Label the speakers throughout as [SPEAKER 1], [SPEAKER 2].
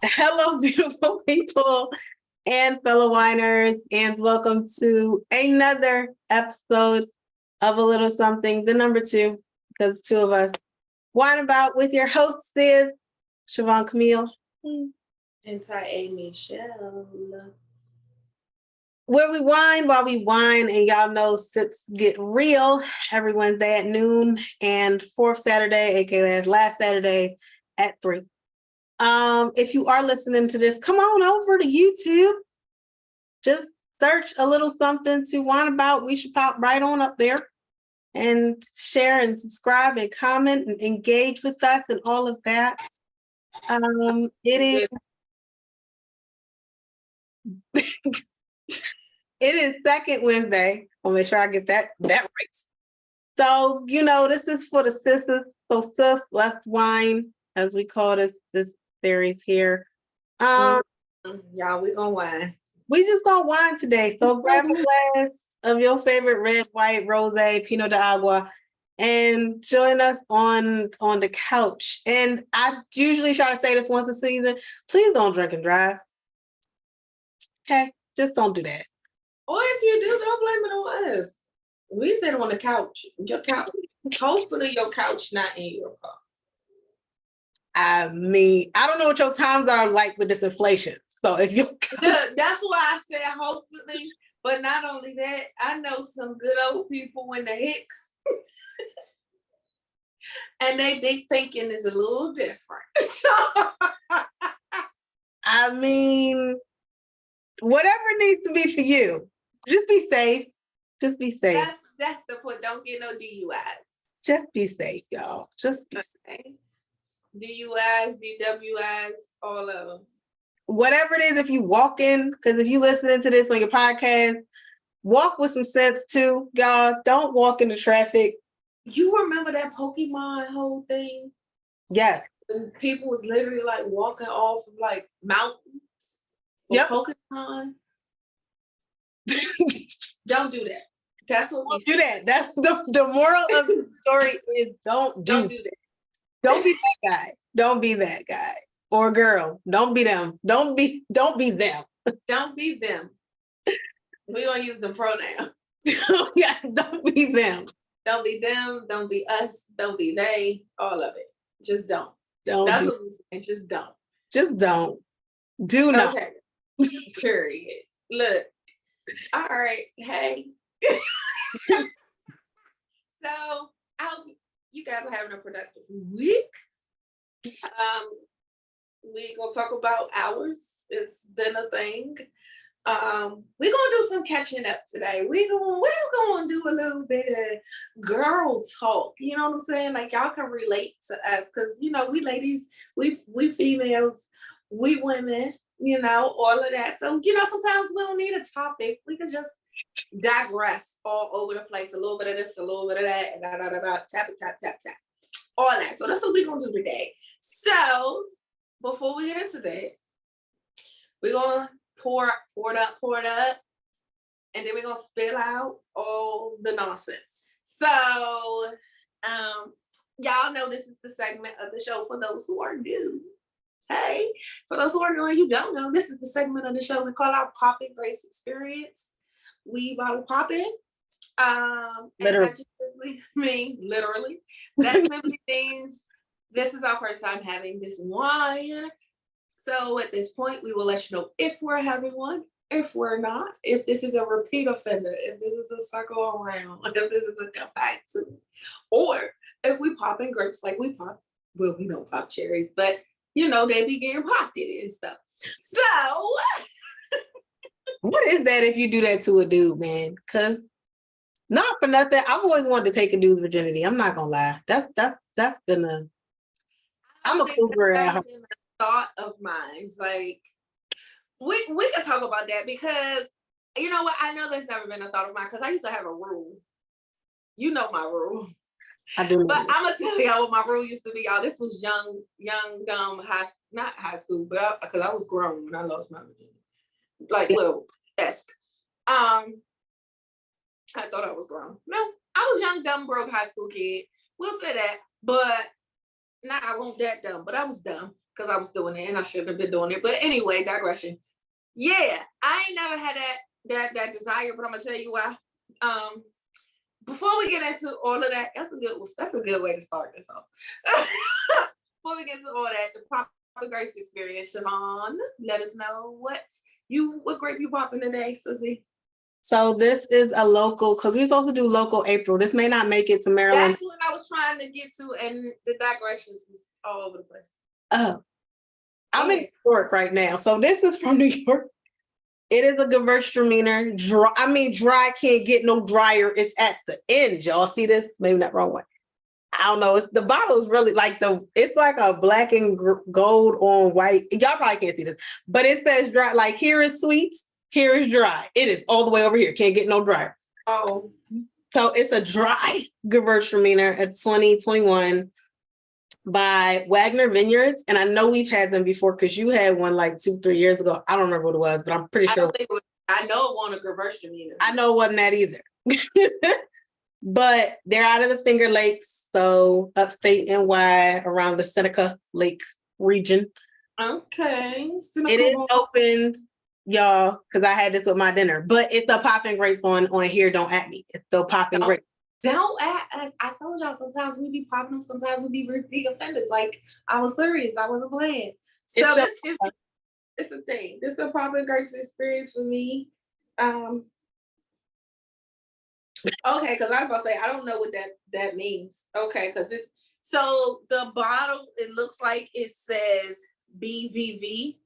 [SPEAKER 1] Hello, beautiful people and fellow winers, and welcome to another episode of A Little Something, the number two, because two of us. Wine About with your hosts is Chevaun Camille.
[SPEAKER 2] And Ty Michelle.
[SPEAKER 1] Where we wine while we wine, and y'all know sips get real every Wednesday at noon and fourth Saturday, aka last Saturday at 3. If you are listening to this, come on over to YouTube. Just search A Little Something to Wine About. We should pop right on up there and share and subscribe and comment and engage with us and all of that. It is second Wednesday. I'll make sure I get that right. So, this is for the sisters. So, sis, let's wine, as we call this series here.
[SPEAKER 2] Y'all, we gonna wine.
[SPEAKER 1] We just gonna wine today. So grab a glass of your favorite red, white, rosé, Pinot de Agua, and join us on the couch. And I usually try to say this once a season. Please don't drink and drive. Okay, just don't do that.
[SPEAKER 2] Or if you do, don't blame it on us. We sit on the couch. Your couch. Hopefully, your couch not in your car.
[SPEAKER 1] I mean, I don't know what your times are like with this inflation. So if you,
[SPEAKER 2] that's why I said hopefully. But not only that, I know some good old people in the Hicks, and they thinking is a little different. So,
[SPEAKER 1] I mean, whatever needs to be for you, just be safe. Just be safe.
[SPEAKER 2] That's the point. Don't get no DUIs.
[SPEAKER 1] Just be safe, y'all. Just be
[SPEAKER 2] safe. DUIs, DWIs, all of them.
[SPEAKER 1] Whatever it is, if you walk in, because if you listening to this on your podcast, walk with some sense too, y'all. Don't walk into traffic.
[SPEAKER 2] You remember that Pokemon whole thing?
[SPEAKER 1] Yes.
[SPEAKER 2] And people was literally like walking off of like mountains for Pokemon. Don't do that. That's what we
[SPEAKER 1] do that. That's the moral of the story is don't do that. Don't be that guy. Don't be that guy. Or girl. Don't be them. Don't be them.
[SPEAKER 2] Don't be them. We're gonna use the pronoun.
[SPEAKER 1] Yeah, don't be them.
[SPEAKER 2] Don't be them, don't be us, don't be they, all of it. Just don't.
[SPEAKER 1] That's
[SPEAKER 2] what we're saying. Just don't.
[SPEAKER 1] Just don't. Do not.
[SPEAKER 2] Okay. Period. Look. All right. Hey. So I hope you guys are having a productive week. We gonna talk about ours. It's been a thing. We're gonna do some catching up today. We're just gonna do a little bit of girl talk. You know what I'm saying? Like y'all can relate to us because we ladies, we females, we women, all of that. So sometimes we don't need a topic. We can just digress all over the place. A little bit of this, a little bit of that, and tap it, tap, tap, tap. All that. So that's what we're gonna do today. So before we get into that, we're gonna pour it up, and then we're gonna spill out all the nonsense. So y'all know this is the segment of the show for those who are new. Hey, for those who are new and you don't know, this is the segment of the show we call our Popping Grace Experience. We bottle popping. Literally. And that just simply means literally. That simply means this is our first time having this wine. So at this point, we will let you know if we're having one, if we're not, if this is a repeat offender, if this is a circle around, if this is a come back to, or if we pop in grapes like we pop. Well, we don't pop cherries, but they be getting popped in and stuff. So
[SPEAKER 1] what is that if you do that to a dude, man? Because not for nothing, I've always wanted to take a dude's virginity. I'm not gonna lie. That's been I'm a cougar at heart.
[SPEAKER 2] Thought of mine. Like we can talk about that because you know what? I know there's never been a thought of mine because I used to have a rule. You know my rule.
[SPEAKER 1] I do.
[SPEAKER 2] But I'm gonna tell y'all what my rule used to be, y'all. This was young, dumb, not high school, but because I was grown when I lost my virginity. Like, well, esque. I thought I was grown. No, I was young, dumb, broke high school kid. We'll say that. But I wasn't that dumb, but I was dumb. because I was doing it and I shouldn't have been doing it. But anyway, digression. Yeah, I ain't never had that desire, but I'm gonna tell you why. Before we get into all of that, that's a good way to start this off. Before we get to all that, the Papa Grace experience, Chevaun, let us know what grape you popping today, Susie.
[SPEAKER 1] So this is a local, because we're supposed to do local April. This may not make it to Maryland.
[SPEAKER 2] That's what I was trying to get to, and the digressions was all over the place.
[SPEAKER 1] Oh, I'm in New York right now. So this is from New York. It is a Gewurztraminer. Dry can't get no drier. It's at the end. Y'all see this? Maybe not wrong way. I don't know. The bottle is really like it's like a black and gold on white. Y'all probably can't see this, but it says dry. Like here is sweet, here is dry. It is all the way over here. Can't get no drier.
[SPEAKER 2] Oh,
[SPEAKER 1] so it's a dry Gewurztraminer at 2021 by Wagner Vineyards. And I know we've had them before because you had one like 2-3 years ago. I don't remember what it was, but I'm pretty sure.
[SPEAKER 2] I know it wasn't a Gewurztraminer.
[SPEAKER 1] I know it wasn't that either. But they're out of the Finger Lakes, so upstate NY around the Seneca Lake region.
[SPEAKER 2] Okay.
[SPEAKER 1] It is opened, y'all, because I had this with my dinner. But it's a popping grapes on here. Don't at me. It's still popping grapes.
[SPEAKER 2] Don't at us. I told y'all sometimes we be popping them, sometimes we be big offenders. Like I was serious, I wasn't playing. So it's a thing. This is a popping grapes experience for me. Okay, because I was about to say I don't know what that means. Okay, because it's so the bottle, it looks like it says BVV.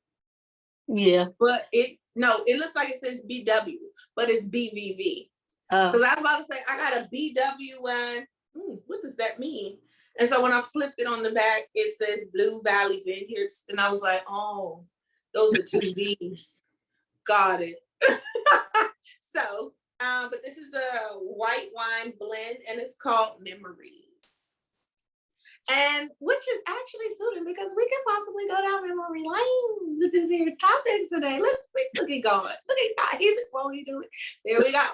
[SPEAKER 1] Yeah.
[SPEAKER 2] But it looks like it says BW, but it's BVV. Because I was about to say, I got a BW one. What does that mean? And so when I flipped it on the back, it says Blue Valley Vineyards. And I was like, oh, those are 2 V's. Got it. So, but this is a white wine blend and it's called Memories. And which is actually suited because we can possibly go down memory lane with this here topic today. Look at God. Look at God. He was while we do it. There we go.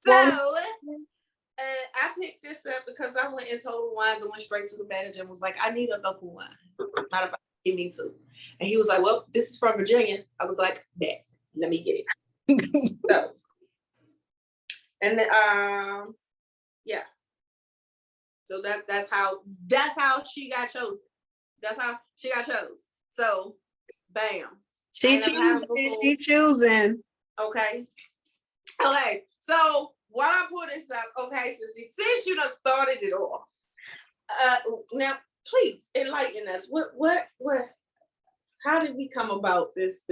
[SPEAKER 2] So I picked this up because I went in Total Wines and went straight to the manager and was like, I need a local wine. Matter of fact, give me 2. And he was like, well, this is from Virginia. I was like, bet, let me get it. So, and then, yeah. So that's how she got chosen. That's how she got chosen. So, bam.
[SPEAKER 1] She choosing.
[SPEAKER 2] Okay. So while I pull this up, okay, since you done started it off, now please enlighten us. What? How did we come about this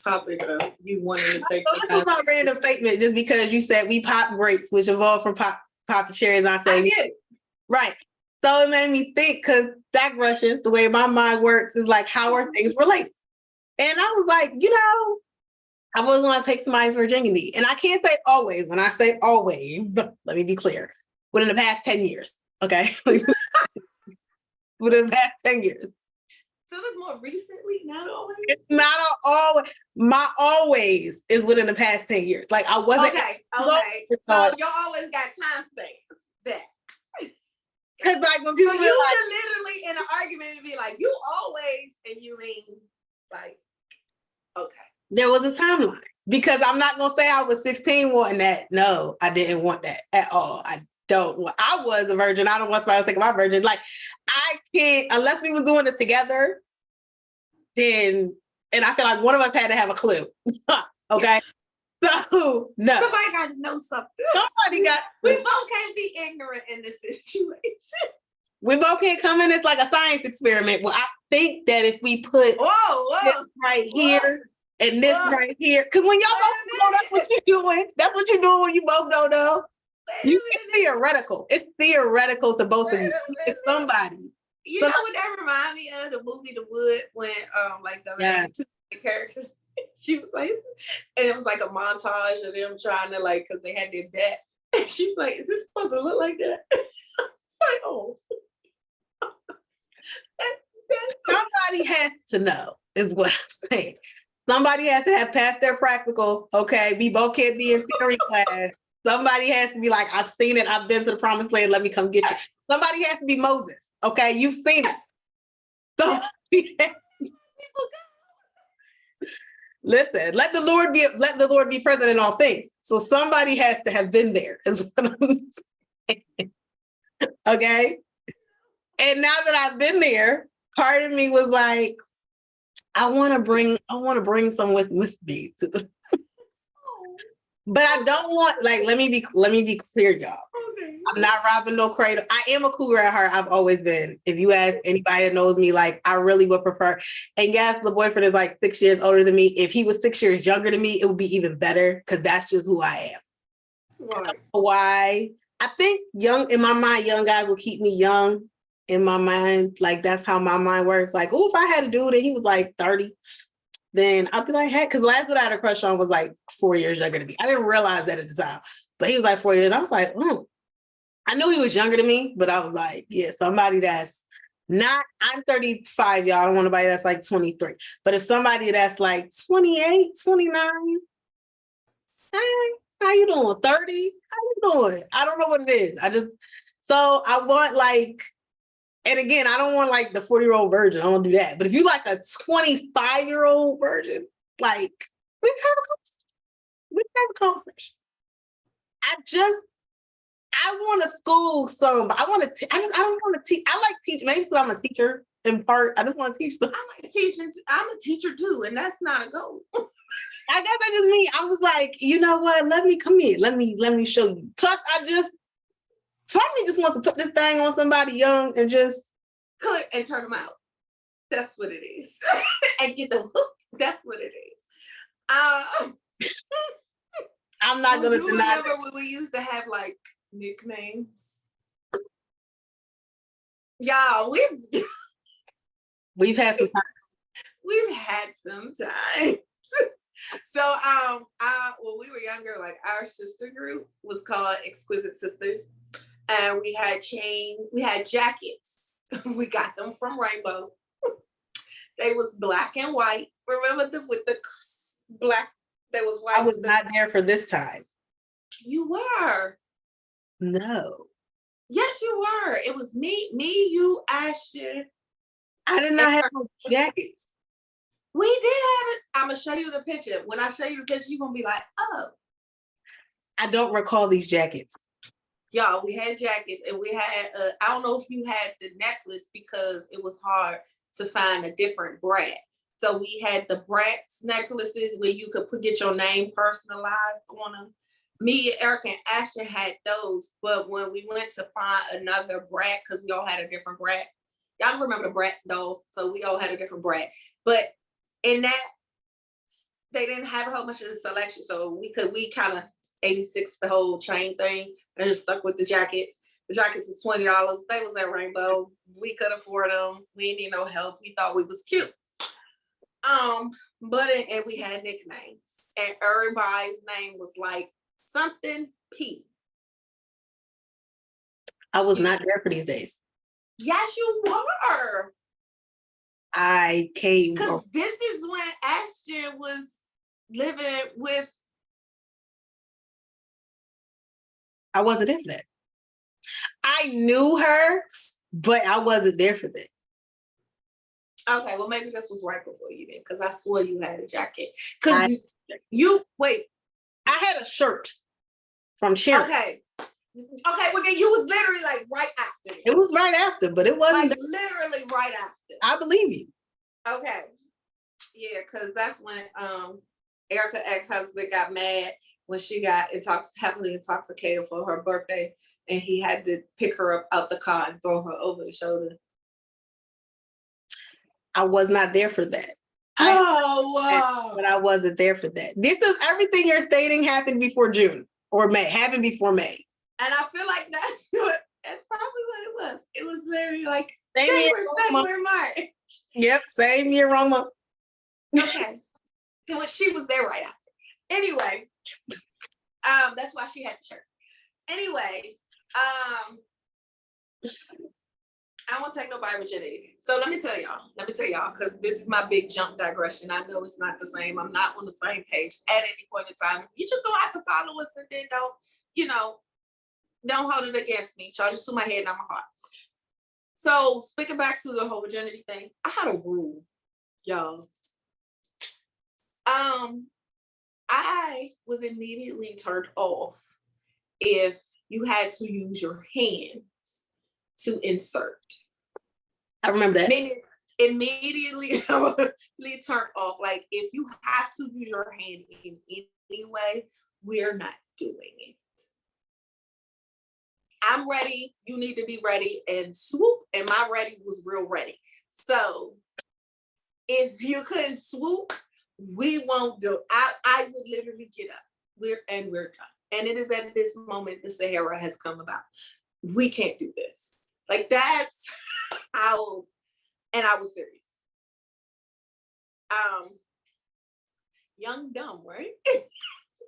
[SPEAKER 2] topic of you wanting to take?
[SPEAKER 1] So this is my random statement, just because you said we pop grapes, which evolved from pop cherries. And I say,
[SPEAKER 2] I get it.
[SPEAKER 1] Right. So it made me think, because digressions, the way my mind works is like, how are things related? And I was like, I was going to take somebody's virginity. And I can't say always. When I say always, let me be clear. Within the past 10 years. Okay. Within the past 10 years.
[SPEAKER 2] So it's more recently, not always?
[SPEAKER 1] It's not always. My always is within the past 10 years. Like I wasn't.
[SPEAKER 2] Okay. So y'all always got time spans back.
[SPEAKER 1] Because like when people
[SPEAKER 2] so you can literally in an argument and be like, you always, and you mean like, okay.
[SPEAKER 1] There was a timeline, because I'm not gonna say I was 16 wanting that. No, I didn't want that at all. I was a virgin. I don't want somebody to think about virgin. Like I can't, unless we was doing this together, then, and I feel like one of us had to have a clue. Okay. So no.
[SPEAKER 2] Somebody got to know something.
[SPEAKER 1] We
[SPEAKER 2] both can't be ignorant in this situation.
[SPEAKER 1] We both can't come in. It's like a science experiment. Well, I think that if we put this right here and this right here, because when y'all both know that's what you're doing. That's what you're doing when you both don't know. It's theoretical. It's theoretical to both of you. It's somebody.
[SPEAKER 2] You know what that reminded me of? The movie The Wood, when like the two characters. She was like, and it was like a montage of them trying to like, because they had their debt. And she was like, is this supposed to look like that? It's like, oh.
[SPEAKER 1] Somebody has to know, is what I'm saying. Somebody has to have passed their practical. Okay, we both can't be in theory class. Somebody has to be like, I've seen it. I've been to the promised land. Let me come get you. Somebody has to be Moses. Okay, you've seen it. So listen, let the Lord be present in all things. So somebody has to have been there, is what I'm saying. Okay. And now that I've been there, part of me was like, I want to bring some with me to the but I don't want, like, let me be clear, y'all.
[SPEAKER 2] Okay.
[SPEAKER 1] I'm not robbing no cradle. I am a cougar at heart. I've always been. If you ask anybody that knows me, like, I really would prefer. And yes, the boyfriend is like 6 years older than me. If he was 6 years younger than me, it would be even better because that's just who I am.
[SPEAKER 2] Right.
[SPEAKER 1] Why? I think in my mind, young guys will keep me young in my mind. Like, that's how my mind works. Like, oh, if I had a dude and he was like 30, then I'd be like, hey, because last one I had a crush on was like 4 years younger than me. I didn't realize that at the time, but he was like 4 years. I was like, I knew he was younger than me, but I was like, yeah, somebody that's not, I'm 35, y'all. I don't want nobody that's like 23. But if somebody that's like 28, 29, hey, how you doing? 30? How you doing? I don't know what it is. So I want like, and again, I don't want like the 40-year-old virgin. I don't do that. But if you like a 25-year-old virgin, like, we can have a conversation. I want to school some, but I want to, I don't want to teach. I like teach, maybe because I'm a teacher in part. I just want to teach them.
[SPEAKER 2] I like teaching. I'm a teacher too, and that's not a goal.
[SPEAKER 1] I guess that just me. I was like, you know what? Let me come here. Let me show you. Plus, part of me just wants to put this thing on somebody young and just
[SPEAKER 2] Cook and turn them out. That's what it is. And get them hooked. That's what it is.
[SPEAKER 1] I'm not gonna deny.
[SPEAKER 2] Remember when we used to have like nicknames? Y'all,
[SPEAKER 1] we've had some time.
[SPEAKER 2] We've had some time. So when we were younger, like our sister group was called Exquisite Sisters, and we had jackets. We got them from Rainbow. They was black and white. Remember with the black? That was white.
[SPEAKER 1] I was not there for this time.
[SPEAKER 2] You were.
[SPEAKER 1] No.
[SPEAKER 2] Yes, you were. It was me, you, Ashton.
[SPEAKER 1] I did not have no jackets.
[SPEAKER 2] We did have it. I'm gonna show you the picture. When I show you the picture, you're gonna be like, oh.
[SPEAKER 1] I don't recall these jackets.
[SPEAKER 2] Y'all, we had jackets and we had, I don't know if you had the necklace because it was hard to find a different brat. So we had the brats necklaces where you could get your name personalized on them. Me, Erica, and Ashton had those, but when we went to find another brat, because we all had a different brat, y'all remember the Bratz dolls, so we all had a different brat. But in that, they didn't have a whole bunch of the selection, so we kind of 86 the whole chain thing and just stuck with the jackets. The jackets was $20. They was at Rainbow. We could afford them. We didn't need no help. We thought we was cute. But and we had nicknames, and everybody's name was like something P.
[SPEAKER 1] I was not there for these days.
[SPEAKER 2] Yes, you were.
[SPEAKER 1] I came.
[SPEAKER 2] Because this is when Ashton was living with.
[SPEAKER 1] I wasn't there for that. I knew her, but I wasn't there for that.
[SPEAKER 2] Okay, well, maybe this was right before you then, because I swore you had a jacket. Because wait.
[SPEAKER 1] I had a shirt from Chevaun.
[SPEAKER 2] Okay, well, then you was literally like right after.
[SPEAKER 1] It was right after, but it wasn't.
[SPEAKER 2] Like literally right after.
[SPEAKER 1] I believe you.
[SPEAKER 2] Okay. Yeah, because that's when Erica's ex-husband got mad when she got heavily intoxicated for her birthday, and he had to pick her up out the car and throw her over the shoulder.
[SPEAKER 1] I was not there for that. But I wasn't there for that. This is everything you're stating happened before June or May, happened before May.
[SPEAKER 2] And I feel like that's probably what it was. It was literally like
[SPEAKER 1] same
[SPEAKER 2] January,
[SPEAKER 1] year,
[SPEAKER 2] February, March.
[SPEAKER 1] Yep, same year, wrong month.
[SPEAKER 2] Okay. She was there right after. Anyway, that's why she had the shirt. Anyway, I won't take nobody virginity. So let me tell y'all, because this is my big jump digression. I know it's not the same. I'm not on the same page at any point in time. You just gonna have to follow us and then don't hold it against me. Charge it to my head, not my heart. So speaking back to the whole virginity thing, I had a rule, y'all. I was immediately turned off if you had to use your hands to insert.
[SPEAKER 1] I remember that.
[SPEAKER 2] Meaning immediately turned off. Like if you have to use your hand in any way, we're not doing it. I'm ready. You need to be ready, and swoop. And my ready was real ready. So if you couldn't swoop, we won't do. I would literally get up. We're done. And it is at this moment the Sahara has come about. We can't do this. Like that's how. And I was serious. Young dumb, right?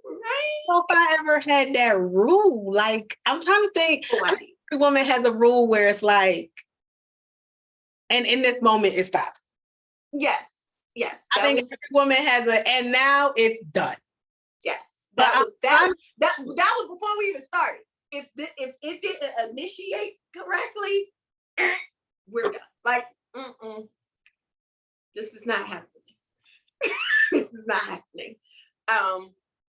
[SPEAKER 2] Right?
[SPEAKER 1] So if I ever had that rule, like I'm trying to think,
[SPEAKER 2] Right.
[SPEAKER 1] every woman has a rule where it's like, and in this moment it stops.
[SPEAKER 2] Yes.
[SPEAKER 1] I think every woman has and now it's done.
[SPEAKER 2] Yes.
[SPEAKER 1] But
[SPEAKER 2] That was before we even started. If it didn't initiate correctly, we're done. Like, this is not happening. This is not happening.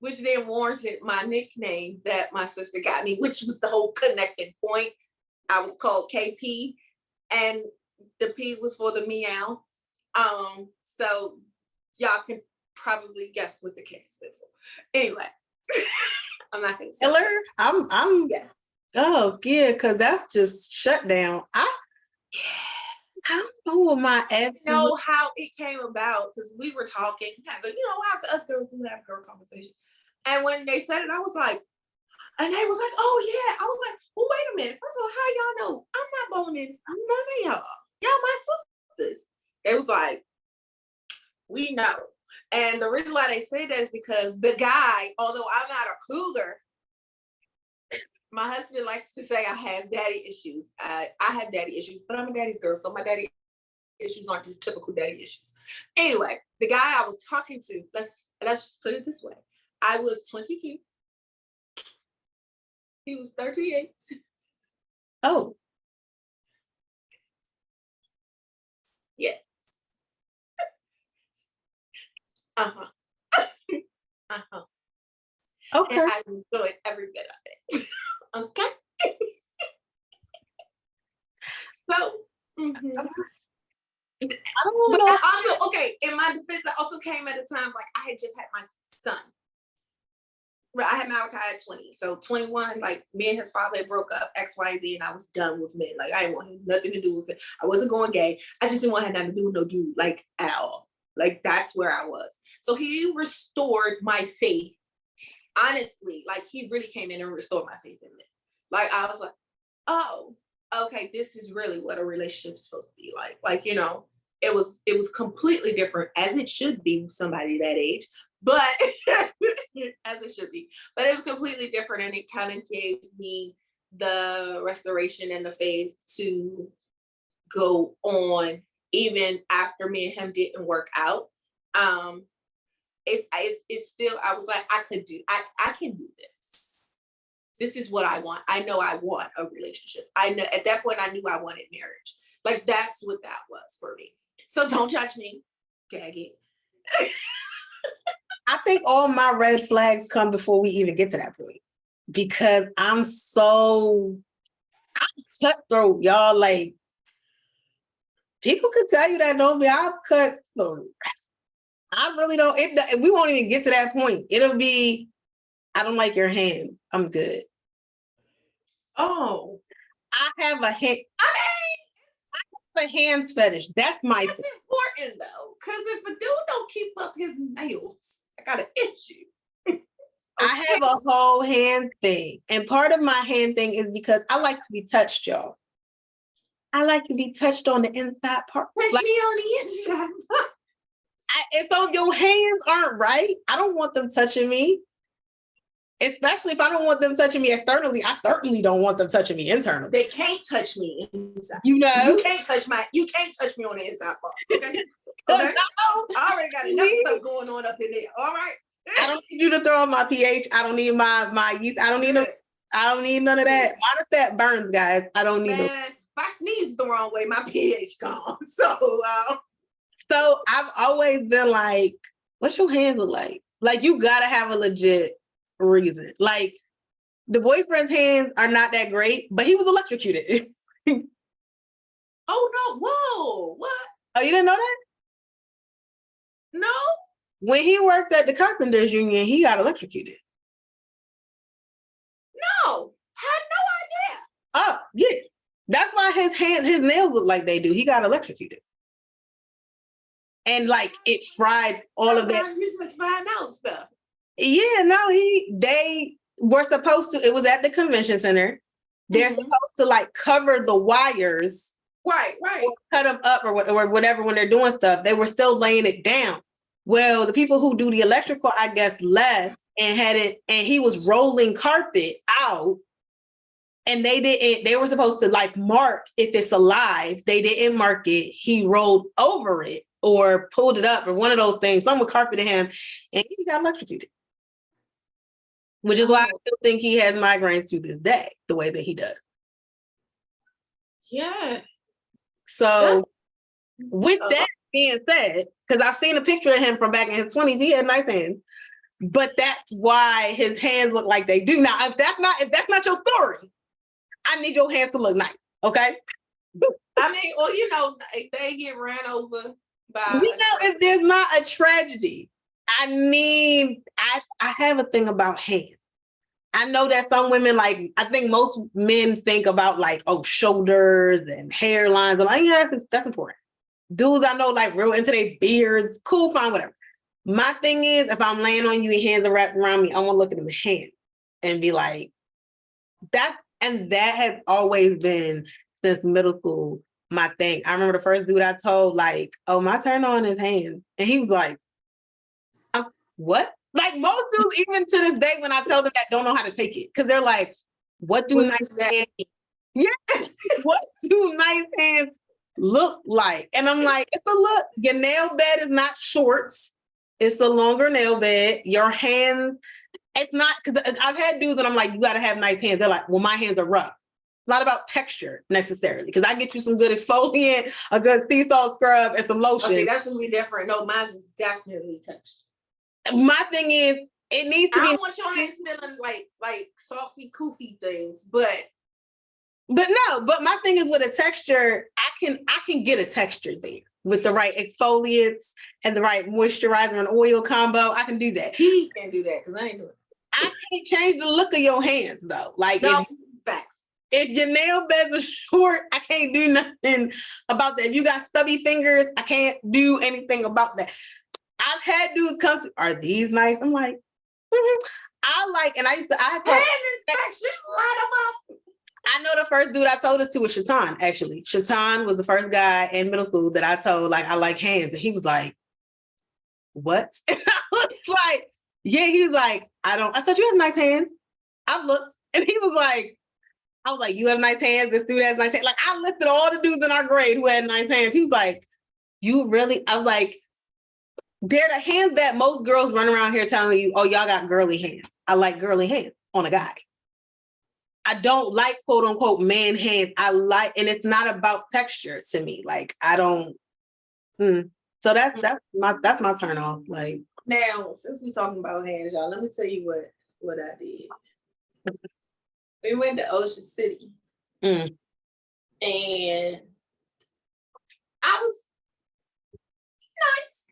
[SPEAKER 2] Which then warranted my nickname that my sister got me, which was the whole connecting point. I was called KP, and the P was for the meow. So y'all can probably guess what the case stood for. Anyway, I'm not gonna say.
[SPEAKER 1] Killer, I'm yeah. Oh yeah, because that's just shut down. I don't know what my ex.
[SPEAKER 2] You know how it came about because we were talking, how us girls do have girl conversation. And when they said it, I was like, and they was like, oh yeah. I was like, well, wait a minute. First of all, how y'all know? I'm not boning none of y'all. Y'all my sisters. It was like, we know. And the reason why they say that is because the guy, although I'm not a cougar, my husband likes to say I have daddy issues. I have daddy issues, but I'm a daddy's girl, so my daddy issues aren't just typical daddy issues. Anyway, the guy I was talking to, let's just put it this way. I was 22. He was 38.
[SPEAKER 1] Oh.
[SPEAKER 2] Yeah.
[SPEAKER 1] Okay.
[SPEAKER 2] And I enjoyed every bit of it. Okay. So,
[SPEAKER 1] I don't know.
[SPEAKER 2] But also, okay, in my defense, that also came at a time like I had just had my son. I had Malachi at 20. So 21, like me and his father had broke up, X, Y, Z, and I was done with men. Like I didn't want nothing to do with it. I wasn't going gay. I just didn't want to have nothing to do with no dude, like at all. Like that's where I was. So he restored my faith. Honestly, like he really came in and restored my faith in men. Like I was like, oh, okay, this is really what a relationship is supposed to be like. Like, it was completely different, as it should be with somebody that age, but as it should be. But it was completely different, and it kind of gave me the restoration and the faith to go on even after me and him didn't work out. It's still, I was like, I can do this. This is what I want. I know I want a relationship. I know at that point I knew I wanted marriage. Like that's what that was for me. So don't judge me. Dag it.
[SPEAKER 1] I think all my red flags come before we even get to that point. Because I'm cutthroat, y'all. Like people could tell you that know me. I've cut. Look, I really don't. We won't even get to that point. It'll be, I don't like your hand. I'm good.
[SPEAKER 2] Oh,
[SPEAKER 1] I have a hand. A hands fetish. That's
[SPEAKER 2] important though, because if a dude don't keep up his nails, I got an issue. Okay.
[SPEAKER 1] I have a whole hand thing, and part of my hand thing is because I like to be touched, y'all. I like to be touched on the inside part.
[SPEAKER 2] Touch
[SPEAKER 1] like,
[SPEAKER 2] me on the inside.
[SPEAKER 1] And so if your hands aren't right, I don't want them touching me. Especially if I don't want them touching me externally, I certainly don't want them touching me internally.
[SPEAKER 2] They can't touch me inside.
[SPEAKER 1] You
[SPEAKER 2] can't touch me on the inside box. Okay. Okay.
[SPEAKER 1] No.
[SPEAKER 2] I already got enough stuff going on up in there. All right.
[SPEAKER 1] I don't need you to throw up my pH. I don't need my yeast. I don't need none of that. Minus that burns, guys. I don't need
[SPEAKER 2] Man,
[SPEAKER 1] those.
[SPEAKER 2] I sneeze the wrong way, my pH gone.
[SPEAKER 1] So I've always been like, what's your hands look like? Like, you gotta have a legit reason. Like, the boyfriend's hands are not that great, but he was electrocuted.
[SPEAKER 2] Oh no, whoa, what?
[SPEAKER 1] Oh, you didn't know that?
[SPEAKER 2] No?
[SPEAKER 1] When he worked at the Carpenters Union, he got electrocuted.
[SPEAKER 2] No, had no idea.
[SPEAKER 1] Oh, yeah. That's why his nails look like they do. He got electrocuted. And like it fried all of that.
[SPEAKER 2] You must find out stuff.
[SPEAKER 1] Yeah, no, they were supposed to, it was at the convention center. They're supposed to like cover the wires.
[SPEAKER 2] Right.
[SPEAKER 1] Or cut them up or whatever when they're doing stuff. They were still laying it down. Well, the people who do the electrical, I guess, left and had it, and he was rolling carpet out. And they were supposed to like mark if it's alive. They didn't mark it. He rolled over it or pulled it up or one of those things. Someone carpeted him and he got electrocuted. Which is why I still think he has migraines to this day, the way that he does.
[SPEAKER 2] Yeah.
[SPEAKER 1] So with that being said, because I've seen a picture of him from back in his 20s, he had nice hands. But that's why his hands look like they do. Now, if that's not your story, I need your hands to look nice, okay?
[SPEAKER 2] I mean, well, you know, if they get ran over by
[SPEAKER 1] if there's not a tragedy, I have a thing about hands. I know that some women, like, I think most men think about like, oh, shoulders and hairlines. I'm like, yeah, that's important. Dudes I know like real into their beards, cool, fine, whatever. My thing is, if I'm laying on you, your hands are wrapped around me, I want to look at the hand and be like, that has always been since middle school my thing. I remember the first dude I told, like, oh, my turn on his hands. And he was like, what? Like most dudes, even to this day, when I tell them that, don't know how to take it. Because they're like, what do nice hands? Yeah, what do nice hands look like? And I'm like, it's a look. Your nail bed is not shorts. It's a longer nail bed. Your hands, it's not, because I've had dudes and I'm like, you got to have nice hands. They're like, well, my hands are rough. It's not about texture necessarily, because I get you some good exfoliant, a good sea salt scrub, and some lotion.
[SPEAKER 2] See, that's gonna be different. No, mine's definitely texture.
[SPEAKER 1] My thing is, it needs to be.
[SPEAKER 2] I don't want your hands smelling like softy, koofy things, but
[SPEAKER 1] my thing is with a texture, I can get a texture there with the right exfoliants and the right moisturizer and oil combo. I can do that.
[SPEAKER 2] He can't do that because I ain't doing it.
[SPEAKER 1] I can't change the look of your hands though. Like,
[SPEAKER 2] no, facts.
[SPEAKER 1] If your nail beds are short, I can't do nothing about that. If you got stubby fingers, I can't do anything about that. I've had dudes come to, are these nice? I'm like, and I had to hand
[SPEAKER 2] inspection, light them up.
[SPEAKER 1] I know the first dude I told this to was Chevaun, actually. Chevaun was the first guy in middle school that I told, like, I like hands. And he was like, what? And I was like, yeah, he was like, I said, you have nice hands. I looked, and he was like, I was like, you have nice hands. This dude has nice hands. Like, I listed all the dudes in our grade who had nice hands. He was like, you really? I was like, they're the hands that most girls run around here telling you, oh, y'all got girly hands. I like girly hands on a guy. I don't like quote unquote man hands. And it's not about texture to me. Like, I don't. So that's my turn off. Like,
[SPEAKER 2] now, since we talking about hands, y'all, let me tell you what I did. We went to Ocean City, and I was nice,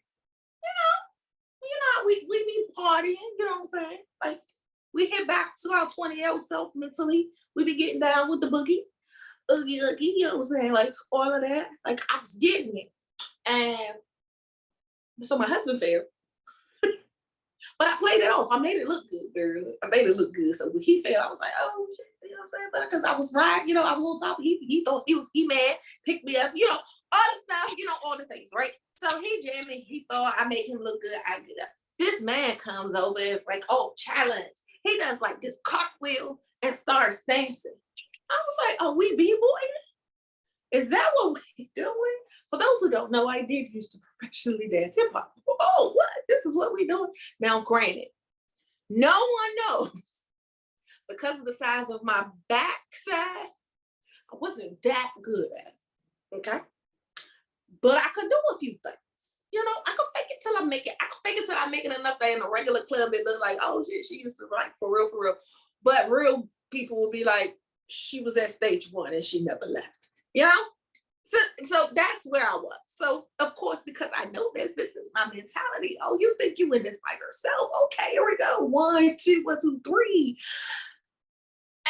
[SPEAKER 2] we be partying, you know what I'm saying? Like, we hit back to our 20-year-old self mentally. We be getting down with the boogie, oogie, you know what I'm saying? Like, all of that. Like, I was getting it. And so my husband failed. But I played it off. I made it look good, girl. I made it look good. So when he failed, I was like, oh, shit, you know what I'm saying? But because I was right, I was on top. He thought he mad, picked me up, all the stuff, all the things, right? So he jammed me. He thought I made him look good. I get up. This man comes over and it's like, oh, challenge. He does like this cartwheel and starts dancing. I was like, oh, we b-boy? Is that what we doing? For those who don't know, I did used to professionally dance hip hop. Oh, what? This is what we doing? Now, granted, no one knows because of the size of my backside. I wasn't that good at it. Okay. But I could do a few things. You know, I could fake it till I make it. I could fake it till I make it enough that in a regular club it looked like, oh shit, she used to like for real, for real. But real people will be like, she was at stage 1 and she never left. You know? So that's where I was. So of course, because I know this is my mentality. Oh, you think you in this by yourself? Okay, here we go. 1, 2, 1, 2, 3.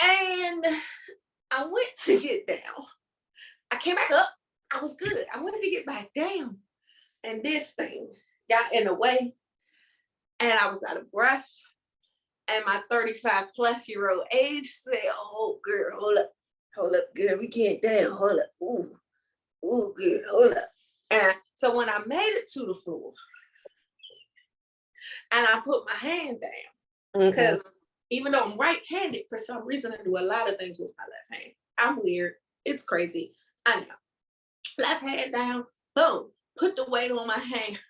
[SPEAKER 2] And I went to get down. I came back up. I was good. I wanted to get back down. And this thing got in the way. And I was out of breath. And my 35-plus-year-old age said, oh, girl, hold up. Hold up, girl. We can't down. Hold up. Ooh, girl, hold up. And so when I made it to the floor, and I put my hand down, because even though I'm right-handed, for some reason, I do a lot of things with my left hand. I'm weird. It's crazy. I know. Left hand down, boom, put the weight on my hand.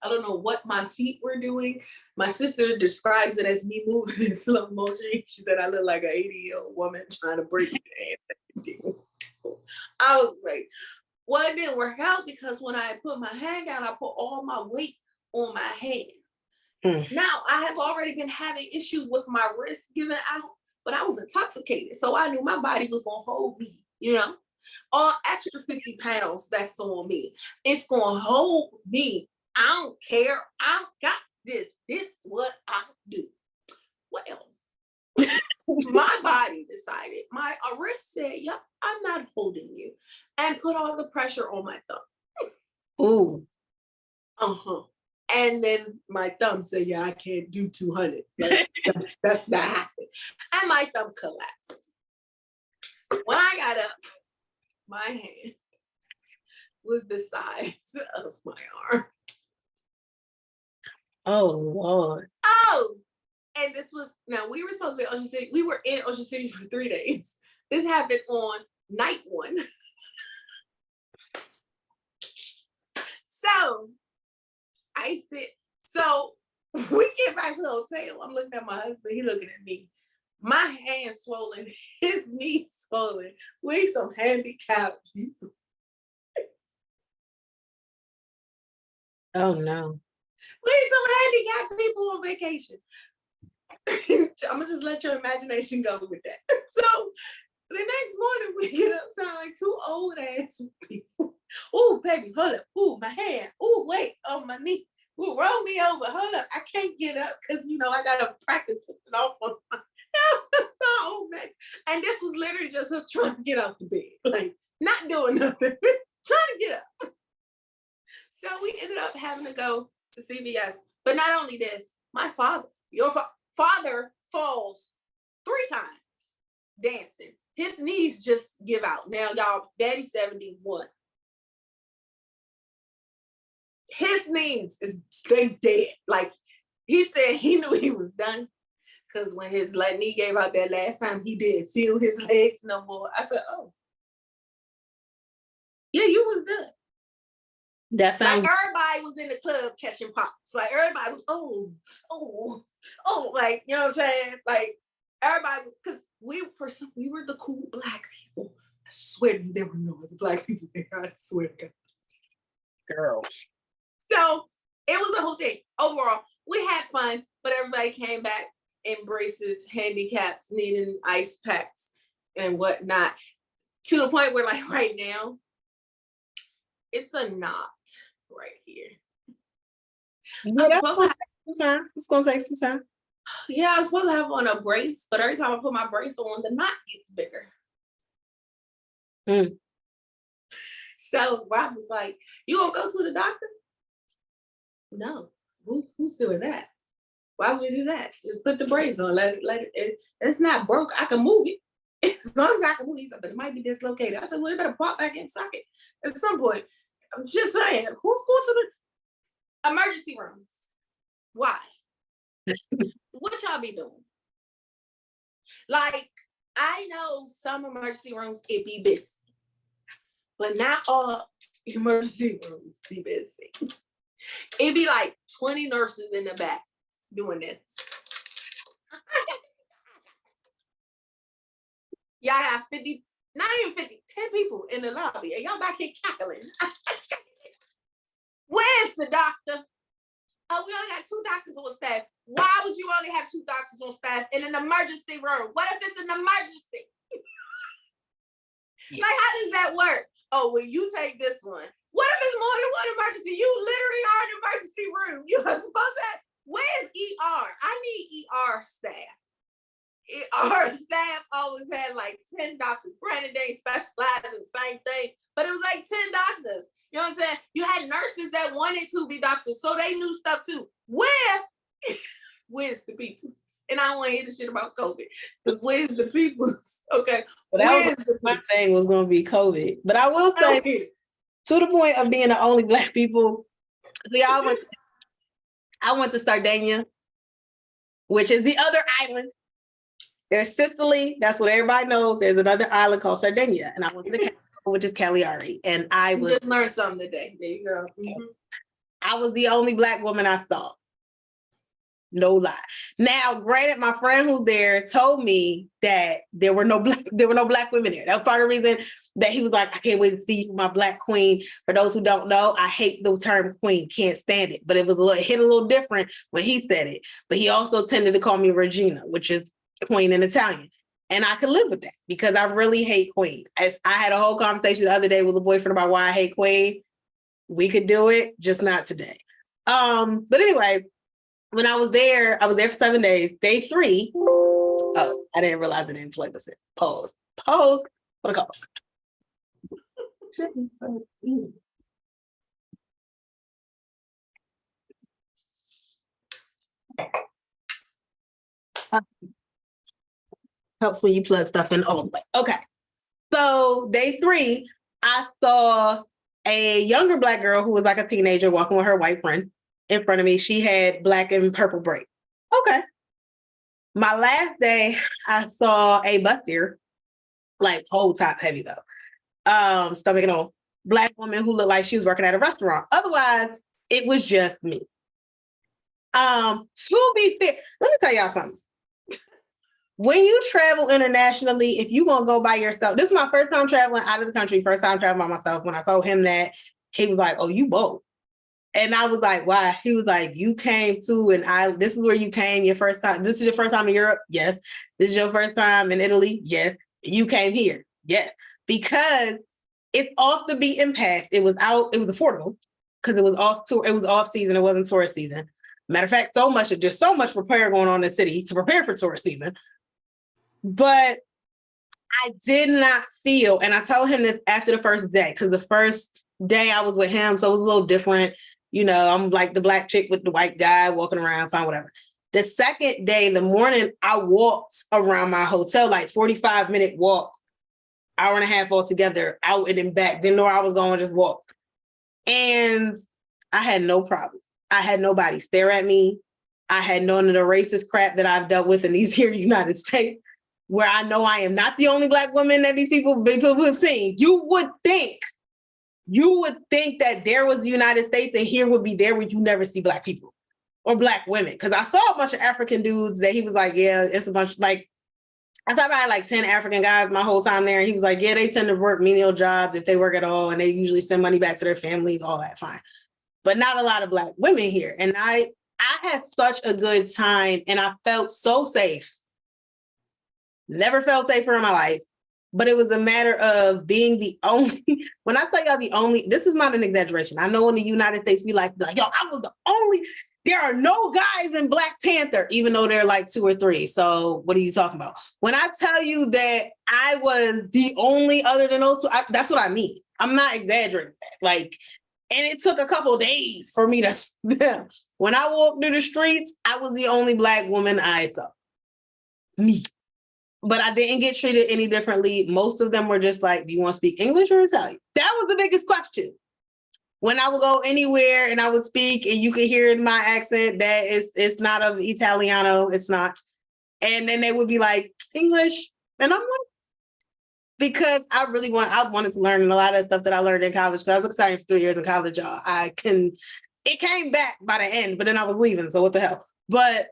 [SPEAKER 2] I don't know what my feet were doing. My sister describes it as me moving in slow motion. She said I look like an 80-year-old woman trying to break the hand. I was like, well, it didn't work out because when I put my hand down, I put all my weight on my hand. Now, I have already been having issues with my wrist giving out, but I was intoxicated. So I knew my body was going to hold me, you know? All extra 50 pounds that's on me. It's going to hold me. I don't care. I got this. This is what I do. Well, my body decided, my wrist said, yep, I'm not holding you. And put all the pressure on my thumb.
[SPEAKER 1] Ooh.
[SPEAKER 2] And then my thumb said, yeah, I can't do 200. Like, that's not happening. And my thumb collapsed. When I got up, my hand was the size of my arm.
[SPEAKER 1] Oh, Lord.
[SPEAKER 2] Oh, and this was, now we were supposed to be in Ocean City. We were in Ocean City for 3 days. This happened on night 1. So I said, so we get back to the hotel. I'm looking at my husband. He looking at me. My hand swollen. His knee swollen. We some handicapped people.
[SPEAKER 1] Oh, no.
[SPEAKER 2] We some handicapped people on vacation. I'm gonna just let your imagination go with that. So the next morning we get up, sound like 2 old ass people. Oh, baby, hold up. Oh, my hand. Oh, wait, oh, my knee. Ooh, roll me over. Hold up. I can't get up because you know I gotta practice putting off on my old mess. And this was literally just us trying to get out the bed. Like not doing nothing. Trying to get up. So we ended up having to go to CVS. But not only this, my father, your father falls 3 times dancing. His knees just give out. Now, y'all, daddy's 71. His knees is straight dead. Like he said he knew he was done. Because when his knee gave out that last time, he didn't feel his legs no more. I said, oh. Yeah, you was done.
[SPEAKER 1] That sounds
[SPEAKER 2] like everybody was in the club catching pops. Like everybody was, like, you know what I'm saying? Like everybody was, because we were the cool Black people. I swear there were no other Black people there. I swear to God.
[SPEAKER 1] girl.
[SPEAKER 2] So it was a whole thing. Overall, we had fun, but everybody came back in braces, handicaps, needing ice packs and whatnot. To the point where, like, right now, it's a knot right here.
[SPEAKER 1] Yeah, it's gonna take some time.
[SPEAKER 2] Yeah, I was supposed to have on a brace, but every time I put my brace on, the knot gets bigger. So Rob was like, "You gonna go to the doctor?" No, who's doing that? Why would we do that? Just put the brace on. Let it. It's not broke. I can move it as long as I can move it, but it might be dislocated. I said, "Well, you better pop back in socket at some point." I'm just saying, who's going to the emergency rooms? Why? What y'all be doing? Like, I know some emergency rooms it be busy, but not all emergency rooms be busy. It be like 20 nurses in the back doing this. Y'all got 50 not even 50, 10 people in the lobby, and y'all back here cackling. Where's the doctor? Oh, we only got 2 doctors on staff. Why would you only have 2 doctors on staff in an emergency room? What if it's an emergency? Like, how does that work? Oh, well, you take this one. What if it's more than one emergency? You literally are in an emergency room. You are supposed to have, where's ER? I need ER staff. ER staff always had like 10 doctors. Granted, they specialized in the same thing, but it was like 10 doctors. You know what I'm saying? You had nurses that wanted to be doctors, so they knew stuff too. Where's the people? And I don't want to hear the shit about COVID. Because where's the people? Okay.
[SPEAKER 1] But that was my thing was going to be COVID. But I will say, to the point of being the only Black people, see, I went to Sardegna, which is the other island. There's Sicily. That's what everybody knows. There's another island called Sardegna. And I went to the capital, which is Cagliari. And I was...
[SPEAKER 2] just learned something today. There you go. Mm-hmm.
[SPEAKER 1] I was the only Black woman I saw. No lie. Now, granted, my friend who's there told me that there were no Black women there. That was part of the reason that he was like, I can't wait to see you, my Black queen. For those who don't know, I hate the term queen, can't stand it. But it hit a little different when he said it. But he also tended to call me Regina, which is queen in Italian. And I could live with that because I really hate queen. I had a whole conversation the other day with a boyfriend about why I hate queen. We could do it, just not today. But anyway, when I was there for 7 days. Day 3. Oh, I didn't realize I didn't plug this in. Pause. What a call. Helps when you plug stuff in all the way. Okay. So day 3, I saw a younger Black girl who was like a teenager walking with her white friend in front of me. She had black and purple braids. Okay. My last day, I saw a bustier, like whole top heavy though, stomach and all, Black woman who looked like she was working at a restaurant. Otherwise, it was just me. To be fair, let me tell y'all something. When you travel internationally, if you're gonna go by yourself, this is my first time traveling out of the country, first time traveling by myself. When I told him that, he was like, oh, you bold. And I was like, why? He was like, you came to, and this is where you came your first time. This is your first time in Europe? Yes. This is your first time in Italy? Yes. You came here? Yes. Because it's off the beaten path. It was affordable because it was off season. It wasn't tourist season. Matter of fact, there's so much repair going on in the city to prepare for tourist season. But I did not feel, and I told him this after the first day, because the first day I was with him, so it was a little different. You know, I'm like the Black chick with the white guy walking around, fine, whatever. The second day, in the morning, I walked around my hotel, like 45-minute walk, hour and a half altogether, out and then back. Didn't know where I was going, just walked. And I had no problem. I had nobody stare at me. I had none of the racist crap that I've dealt with in these here United States, where I know I am not the only Black woman that these people have seen. You would think that there was the United States and here would be there where you never see Black people or Black women. Because I saw a bunch of African dudes that he was like, yeah, it's a bunch, like, I saw probably like 10 African guys my whole time there. And he was like, yeah, they tend to work menial jobs if they work at all. And they usually send money back to their families, all that, fine. But not a lot of Black women here. And I had such a good time and I felt so safe. Never felt safer in my life. But it was a matter of being the only, when I tell y'all the only, this is not an exaggeration. I know in the United States, we like, yo, I was the only, there are no guys in Black Panther, even though there are like 2 or 3. So what are you talking about? When I tell you that I was the only other than those 2, that's what I mean. I'm not exaggerating that. Like, and it took a couple of days for me to, when I walked through the streets, I was the only Black woman I saw. Me. But I didn't get treated any differently. Most of them were just like, do you want to speak English or Italian? That was the biggest question. When I would go anywhere and I would speak and you could hear in my accent that it's not of Italiano, it's not. And then they would be like, English. And I'm like, because I wanted to learn a lot of stuff that I learned in college, because I was excited for 3 years in college, y'all. It came back by the end, but then I was leaving, so what the hell? But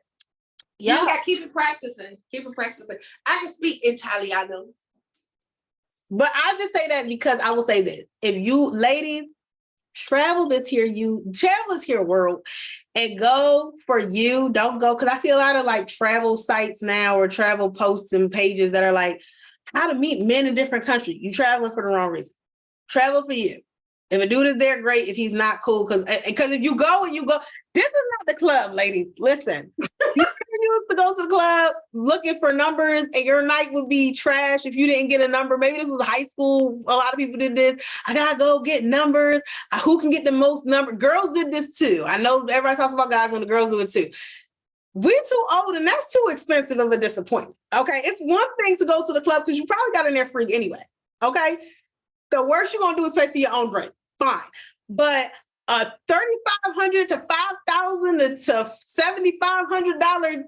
[SPEAKER 2] you just gotta keep it practicing. I can speak Italiano.
[SPEAKER 1] But I just say that because I will say this. If you ladies travel this here world and go for you, don't go. Cause I see a lot of like travel sites now or travel posts and pages that are like how to meet men in different countries. You traveling for the wrong reason. Travel for you. If a dude is there, great. If he's not, cool. Because if you go, this is not the club, ladies. Listen, you used to go to the club looking for numbers, and your night would be trash if you didn't get a number. Maybe this was high school. A lot of people did this. I gotta go get numbers. Who can get the most number? Girls did this too. I know everybody talks about guys when the girls do it too. We're too old, and that's too expensive of a disappointment. Okay, it's one thing to go to the club because you probably got in there free anyway. Okay. The worst you're gonna do is pay for your own drink. Fine. But a $3,500 to $5,000 to $7,500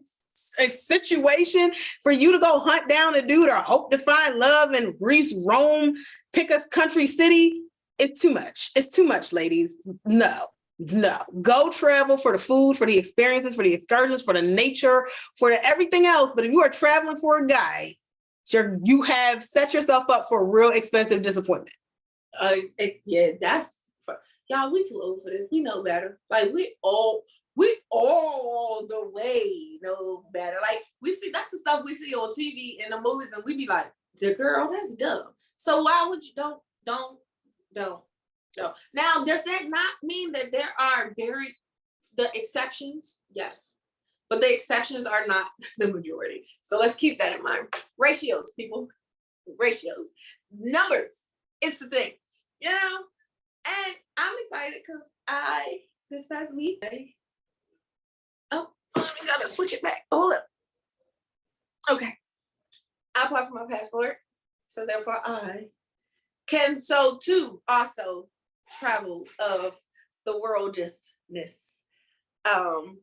[SPEAKER 1] situation for you to go hunt down a dude or hope to find love in Greece, Rome, pick a country city, it's too much. It's too much, ladies. No. Go travel for the food, for the experiences, for the excursions, for the nature, for the everything else. But if you are traveling for a guy, you have set yourself up for a real expensive disappointment.
[SPEAKER 2] Yeah, y'all. We too old for this. We know better. Like we all the way know better. Like we see that's the stuff we see on TV and the movies, and we be like, "The girl, that's dumb." So why would you don't? Now, does that not mean that there are the exceptions? Yes. But the exceptions are not the majority. So let's keep that in mind. Ratios, people. Ratios. Numbers. It's the thing. You know? And I'm excited because this past week, I gotta switch it back. Hold up. Okay. I applied for my passport. So therefore I can too also travel of the worldness. I'm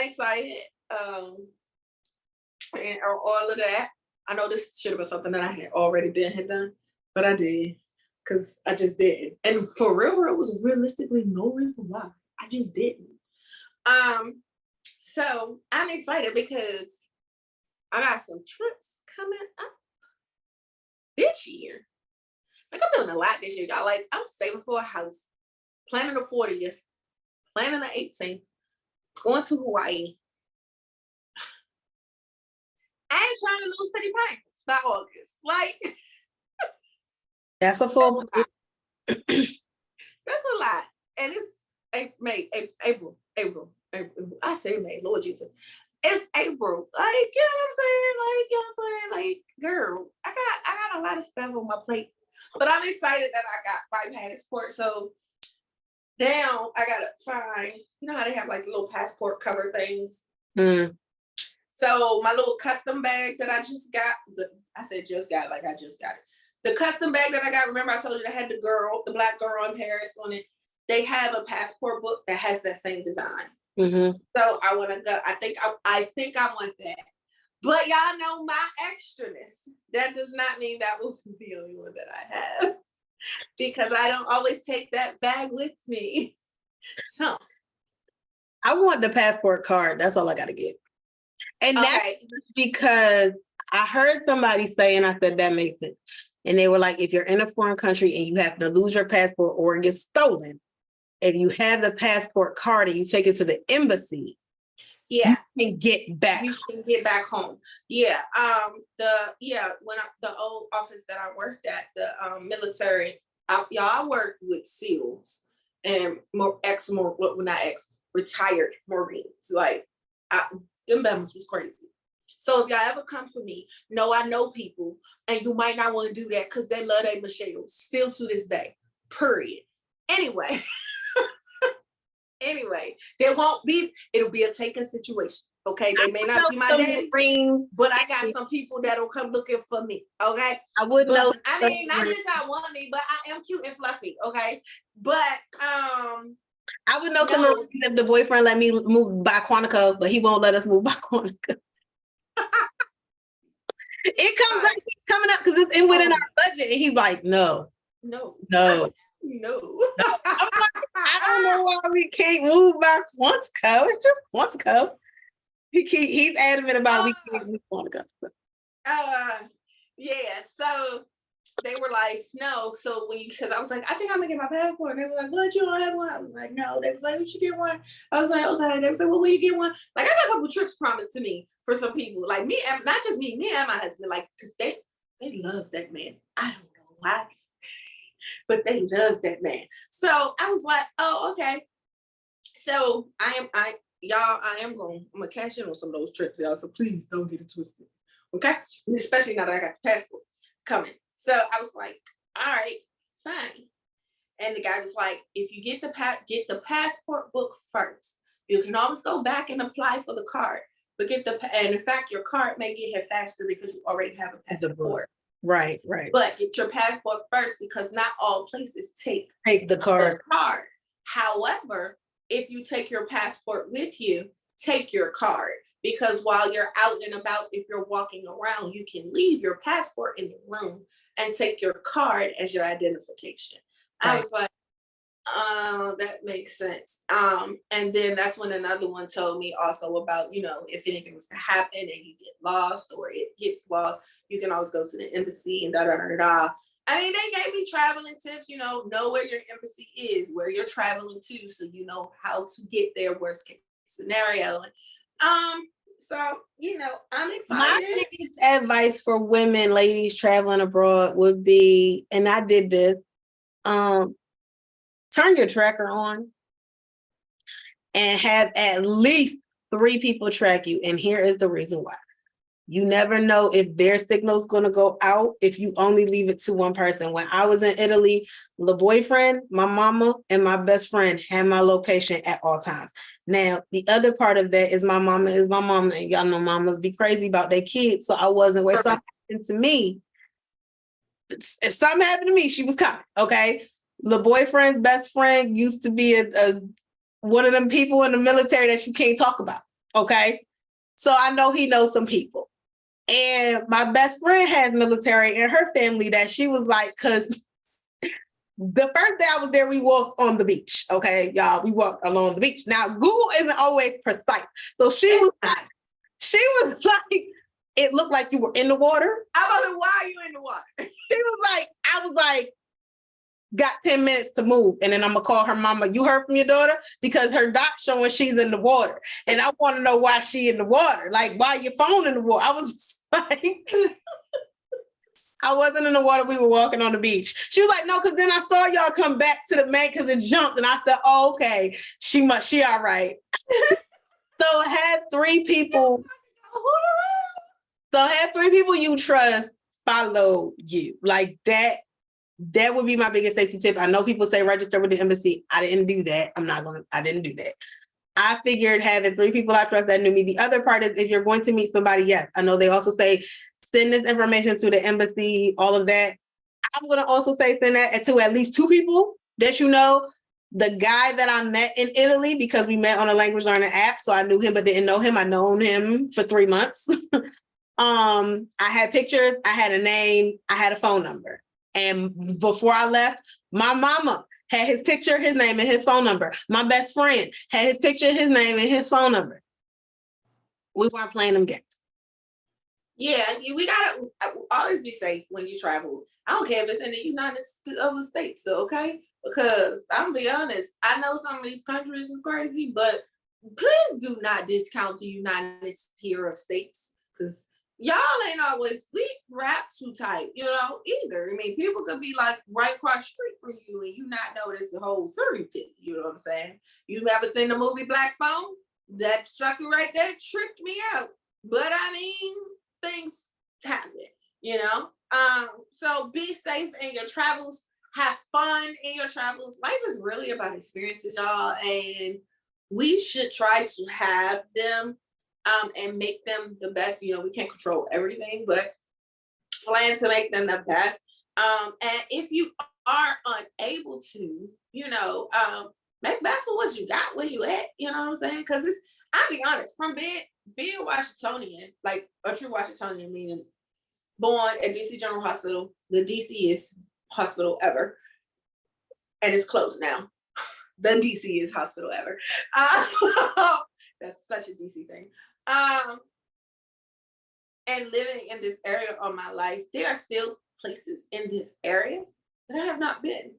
[SPEAKER 2] excited. And all of that. I know this should have been something that I had already had done, but I did because I just didn't. And for real, it was realistically no reason why. I just didn't. So I'm excited because I got some trips coming up this year. Like I'm doing a lot this year, y'all. Like I'm saving for a house, planning the 40th, planning the 18th, going to Hawaii. I ain't trying to lose 30 pounds by August. Like
[SPEAKER 1] that's a full.
[SPEAKER 2] That's a lot, and it's April. I say May, Lord Jesus. It's April. Like you know what I'm saying? Like girl, I got a lot of stuff on my plate, but I'm excited that I got my passport. So now I gotta find. You know how they have like little passport cover things. So my little custom bag that I just got, I said just got, like I just got it. The custom bag that I got, remember I told you that had the black girl in Paris on it. They have a passport book that has that same design. So I want to go. I think I want that. But y'all know my extraness. That does not mean that will be the only one that I have. Because I don't always take that bag with me. So
[SPEAKER 1] I want the passport card. That's all I got to get. And that's because I heard somebody say, and I said, that makes sense. And they were like, if you're in a foreign country and you have to lose your passport or it gets stolen, if you have the passport card and you take it to the embassy, you can get back.
[SPEAKER 2] You can get back home. Yeah. The old office that I worked at, the military, I worked with SEALs and retired Marines. Like them members was crazy. So if y'all ever come for me, I know people, and you might not want to do that because they love their Michelle still to this day. Period. Anyway, it'll be a taken situation. Okay, they may not be my daddy, but I got some people that'll come looking for me. Okay,
[SPEAKER 1] I wouldn't know.
[SPEAKER 2] I mean, not that y'all want me, but I am cute and fluffy. Okay, but
[SPEAKER 1] I would know some if the boyfriend let me move by Quantico, but he won't let us move by Quantico. It comes like he's coming up because it's within our budget, and he's like, no.
[SPEAKER 2] I'm like,
[SPEAKER 1] I don't know why we can't move by Quantico. It's just Quantico. He's adamant about we can't move Quantico.
[SPEAKER 2] Yeah. So they were like, no. So because I was like, I think I'm gonna get my passport. And they were like, what, you don't have one? I was like, no. They was like, you should get one. I was like, okay. They was like, well, will you get one? Like, I got a couple trips promised to me for some people. Like me, and not just me and my husband, like, because they love that man. I don't know why, but they love that man. So I was like, oh, okay. So I'm gonna cash in on some of those trips, y'all. So please don't get it twisted. Okay? Especially now that I got the passport coming. So I was like, all right, fine. And the guy was like, if you get the passport book first, you can always go back and apply for the card. But and in fact, your card may get here faster because you already have a passport.
[SPEAKER 1] Right.
[SPEAKER 2] But get your passport first because not all places take
[SPEAKER 1] the card.
[SPEAKER 2] However, if you take your passport with you, take your card. Because while you're out and about, if you're walking around, you can leave your passport in the room and take your card as your identification. Right. I was like, oh, that makes sense. And then that's when another one told me also about, if anything was to happen and you get lost or it gets lost, you can always go to the embassy and da da da da. I mean, they gave me traveling tips, know where your embassy is, where you're traveling to, so you know how to get there, worst case scenario. So, I'm excited.
[SPEAKER 1] My biggest advice for women, ladies traveling abroad would be, and I did this, turn your tracker on and have at least 3 people track you. And here is the reason why. You never know if their signal is going to go out if you only leave it to one person. When I was in Italy, the boyfriend, my mama, and my best friend had my location at all times. Now, the other part of that is my mama is my mama, and y'all know mamas be crazy about their kids. So I wasn't where something happened to me. If something happened to me, she was coming. Okay. The boyfriend's best friend used to be a one of them people in the military that you can't talk about. Okay. So I know he knows some people. And my best friend has military in her family that she was like, because the first day I was there, we walked on the beach. Okay, y'all, we walked along the beach. Now, Google isn't always precise. So she was like, it looked like you were in the water.
[SPEAKER 2] I was like, why are you in the water?
[SPEAKER 1] I was like, got 10 minutes to move. And then I'm gonna call her mama. You heard from your daughter? Because her dot showing she's in the water. And I want to know why she in the water. Like, why your phone in the water? I was like, I wasn't in the water. We were walking on the beach. She was like, no, because then I saw y'all come back to the man because it jumped. And I said, oh, okay. She all right. So have 3 people. So have 3 people you trust follow you. Like that. That would be my biggest safety tip. I know people say register with the embassy. I didn't do that. I didn't do that. I figured having 3 people I trust that knew me. The other part is if you're going to meet somebody, yes. I know they also say send this information to the embassy, all of that. I'm going to also say send that to at least 2 people that you know. The guy that I met in Italy, because we met on a language learning app, so I knew him but didn't know him. I known him for 3 months. I had pictures, I had a name, I had a phone number. And before I left, my mama had his picture, his name, and his phone number. My best friend had his picture, his name, and his phone number. We weren't playing them games.
[SPEAKER 2] Yeah, we gotta always be safe when you travel. I don't care if it's in the United States, okay? Because I'm gonna be honest, I know some of these countries is crazy, but please do not discount the United States because y'all ain't always we rap too tight, either. I mean, people could be like right across the street from you and you not know this the whole serial killer, you know what I'm saying? You ever seen the movie Black Phone? That sucker right there tripped me out. But I mean, things happen, so be safe in your travels, have fun in your travels. Life is really about experiences, y'all, and we should try to have them and make them the best. We can't control everything, but plan to make them the best. And if you are unable to, make best of what you got, where you at, you know what I'm saying? Because I'll be honest, from being a Washingtonian, like a true Washingtonian, meaning born at DC General Hospital, the DCest hospital ever, and it's closed now. The DCest hospital ever. That's such a DC thing. And living in this area of my life, there are still places in this area that I have not been.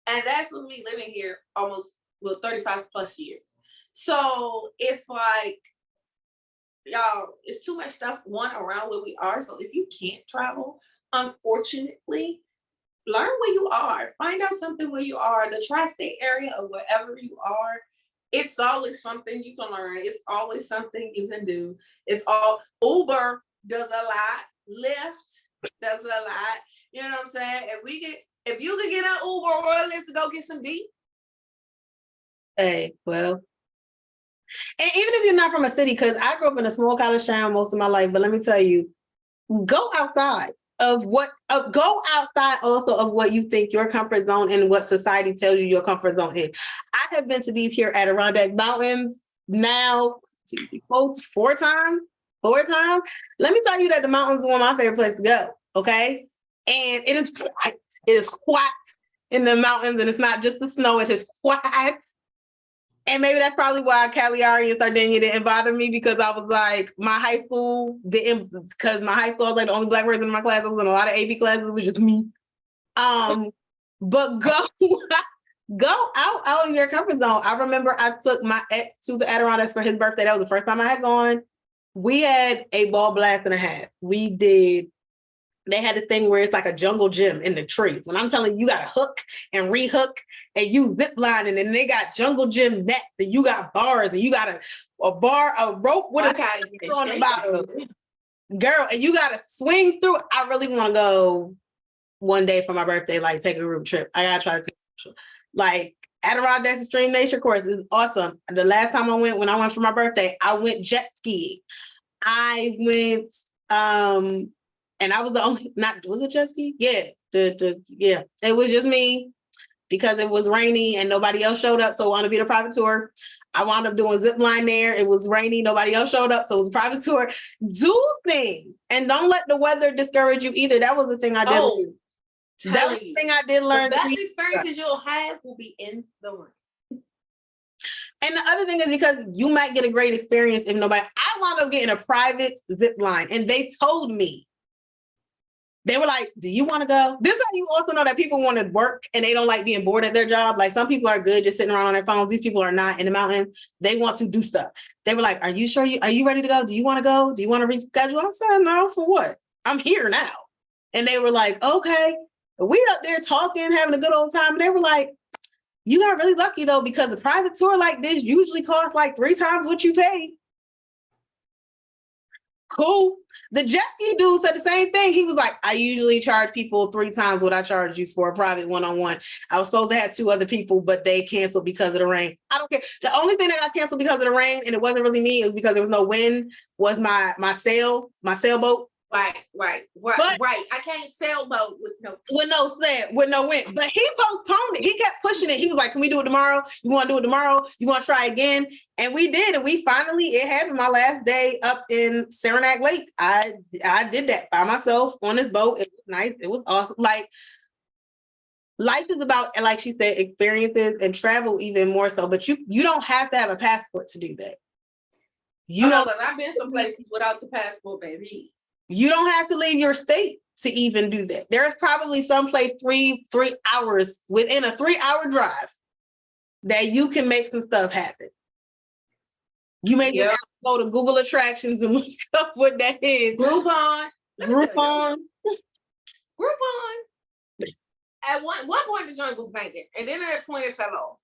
[SPEAKER 2] And that's with me living here almost, 35 plus years. So it's like, y'all, it's too much stuff around where we are. So if you can't travel, unfortunately, learn where you are. Find out something where you are. The tri-state area or wherever you are, it's always something you can learn. It's always something you can do. It's all Uber does a lot. Lyft does a lot. You know what I'm saying? If you could get an Uber or a Lyft to go get some deep.
[SPEAKER 1] Hey, well, and even if you're not from a city, because I grew up in a small college town most of my life, but let me tell you, go outside go outside also of what you think your comfort zone and what society tells you your comfort zone is. I have been to these here Adirondack Mountains now 4 times. Let me tell you that the mountains are one of my favorite places to go. Okay. And it is quiet. It is quiet in the mountains, and it's not just the snow, it's just quiet. And maybe that's probably why Cagliari and Sardegna didn't bother me, because I was like, my high school didn't, because my high school, I was like the only Black person in my class. I was in a lot of AP classes, it was just me. But go out of your comfort zone. I remember I took my ex to the Adirondacks for his birthday. That was the first time I had gone. We had a ball blast and a half. They had a thing where it's like a jungle gym in the trees. When I'm telling you, you got to hook and rehook, and you zip lining, and they got jungle gym nets, and you got bars, and you got a rope with a on the bottom. Girl, and you got to swing through. I really want to go one day for my birthday, like take a group trip. I got to try to take a trip. Like Adirondacks Extreme Nature Course is awesome. The last time when I went for my birthday, I went jet skiing. I went, and I was the only, was it jet ski? Yeah, yeah. It was just me because it was rainy and nobody else showed up. So I wanted to be the private tour. I wound up doing zip line there. It was rainy, nobody else showed up. So it was a private tour. Do things, and don't let the weather discourage you either. That was the thing I did. That was the thing I did learn.
[SPEAKER 2] The best experiences you'll have will be in the rain.
[SPEAKER 1] And the other thing is, because you might get a great experience if nobody, I wound up getting a private zip line, and they told me, they were like, do you want to go? This is how you also know that people want to work and they don't like being bored at their job. Like, some people are good just sitting around on their phones. These people are not in the mountains. They want to do stuff. They were like, are you sure? Are you ready to go? Do you want to go? Do you want to reschedule? I said, no, for what? I'm here now. And they were like, okay. We up there talking, having a good old time. And they were like, you got really lucky though, because a private tour like this usually costs like 3 times what you paid. Cool. The jet ski dude said the same thing. He was like, I usually charge people 3 times what I charge you for a private one-on-one. I was supposed to have 2 other people, but they canceled because of the rain. I don't care. The only thing that got canceled because of the rain, and it wasn't really me, it was because there was no wind, was my sailboat.
[SPEAKER 2] Right. I can't sailboat with
[SPEAKER 1] no wind. But he postponed it. He kept pushing it. He was like, can we do it tomorrow? You want to do it tomorrow? You want to try again? And we did. And we finally, it happened my last day up in Saranac Lake. I did that by myself on this boat. It was nice. It was awesome. Like, life is about, like she said, experiences, and travel even more so. But you don't have to have a passport to do that.
[SPEAKER 2] But I've been some places without the passport, baby.
[SPEAKER 1] You don't have to leave your state to even do that. There is probably someplace 3 hours within a 3-hour drive that you can make some stuff happen. You may just have to go to Google Attractions and look up what that is.
[SPEAKER 2] Groupon. At one point, the joint was banking, and then at a point it fell off.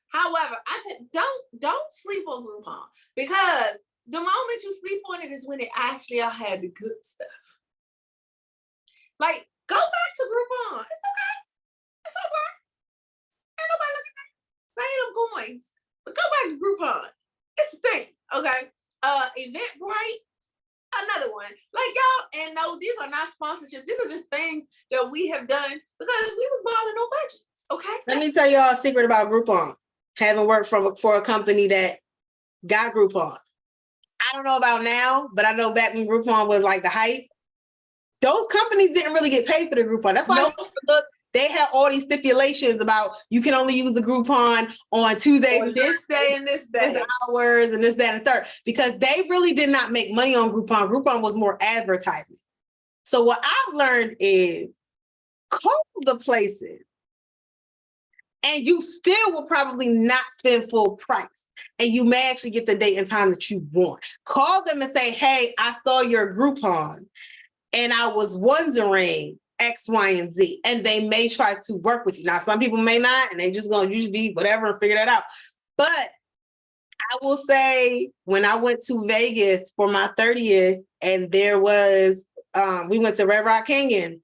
[SPEAKER 2] However, I said, don't sleep on Groupon, because the moment you sleep on it is when it actually had the good stuff. Like, go back to Groupon. It's okay. Ain't nobody looking at it. They ain't them coins. But go back to Groupon. It's a thing, okay? Eventbrite, another one. Like, y'all, and no, these are not sponsorships. These are just things that we have done because we was balling on budgets, okay?
[SPEAKER 1] Let me tell y'all a secret about Groupon. Having worked for a company that got Groupon. I don't know about now, but I know back when Groupon was like the hype, those companies didn't really get paid for the Groupon. That's why look, they had all these stipulations about you can only use the Groupon on Tuesdays,
[SPEAKER 2] on this day and this day,
[SPEAKER 1] hours, and this, that, and third, because they really did not make money on Groupon. Groupon was more advertising. So what I've learned is call the places and you still will probably not spend full price. And you may actually get the date and time that you want. Call them and say, hey, I saw your Groupon and I was wondering X, Y, and Z. And they may try to work with you. Now, some people may not, and they just gonna usually be whatever and figure that out. But I will say when I went to Vegas for my 30th, and there was, we went to Red Rock Canyon,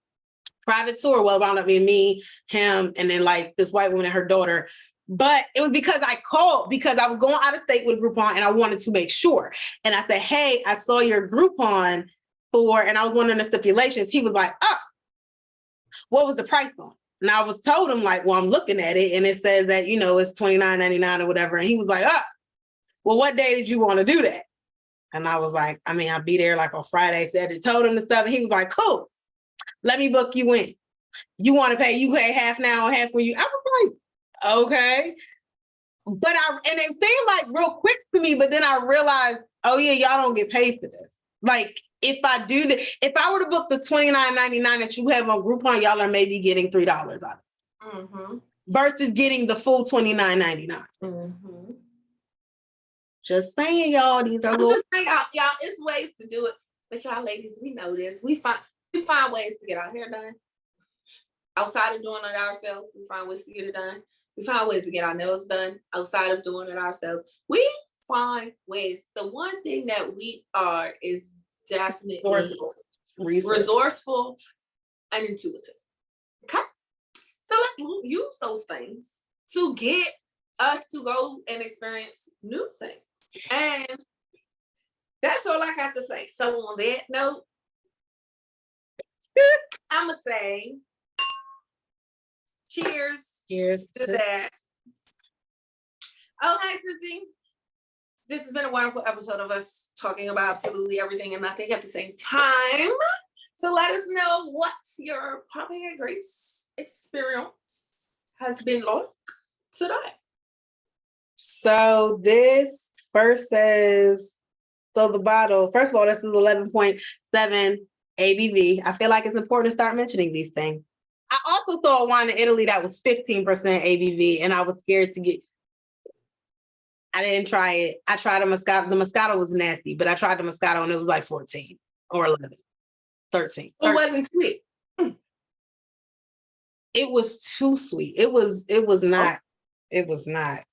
[SPEAKER 1] private tour. Well, it wound up being me, him, and then like this white woman and her daughter. But it was because I called because I was going out of state with Groupon and I wanted to make sure. And I said, hey, I saw your Groupon for, and I was wondering the stipulations. He was like, oh, what was the price on? And I was told him like, well, I'm looking at it and it says that, you know, it's $29.99 or whatever. And he was like, oh, well, what day did you want to do that? And I was like, I mean, I'll be there like on Friday. Said told him the stuff. And he was like, cool, let me book you in. You want to pay, you pay half now, half when you. I was like, okay. But and it seemed like real quick to me, but then I realized, oh yeah, y'all don't get paid for this. Like if I do that, if I were to book the $29.99 that you have on Groupon, y'all are maybe getting $3 out of it. Mm-hmm. Versus getting the full $29.99. Mm-hmm. Just saying, y'all, these are
[SPEAKER 2] just saying, y'all, it's ways to do it. But y'all ladies, we know this. We find ways to get our hair done. Outside of doing it ourselves, we find ways to get it done. We find ways to get our nails done outside of doing it ourselves. We find ways. The one thing that we are is definitely resourceful and intuitive. Okay? So let's use those things to get us to go and experience new things. And that's all I got to say. So on that note, I'm going to say cheers.
[SPEAKER 1] Cheers
[SPEAKER 2] to that. Okay, Sissy. This has been a wonderful episode of us talking about absolutely everything and nothing at the same time. So let us know what your popping and grace experience has been like today.
[SPEAKER 1] So this first says, so the bottle, first of all, this is 11.7 ABV. I feel like it's important to start mentioning these things. I also saw a wine in Italy that was 15% ABV, and I was scared to get. I didn't try it. I tried a Moscato. The Moscato was nasty, but I tried the Moscato and it was like 14 or 11, 13.
[SPEAKER 2] It wasn't sweet.
[SPEAKER 1] It was too sweet. It was not. It was not.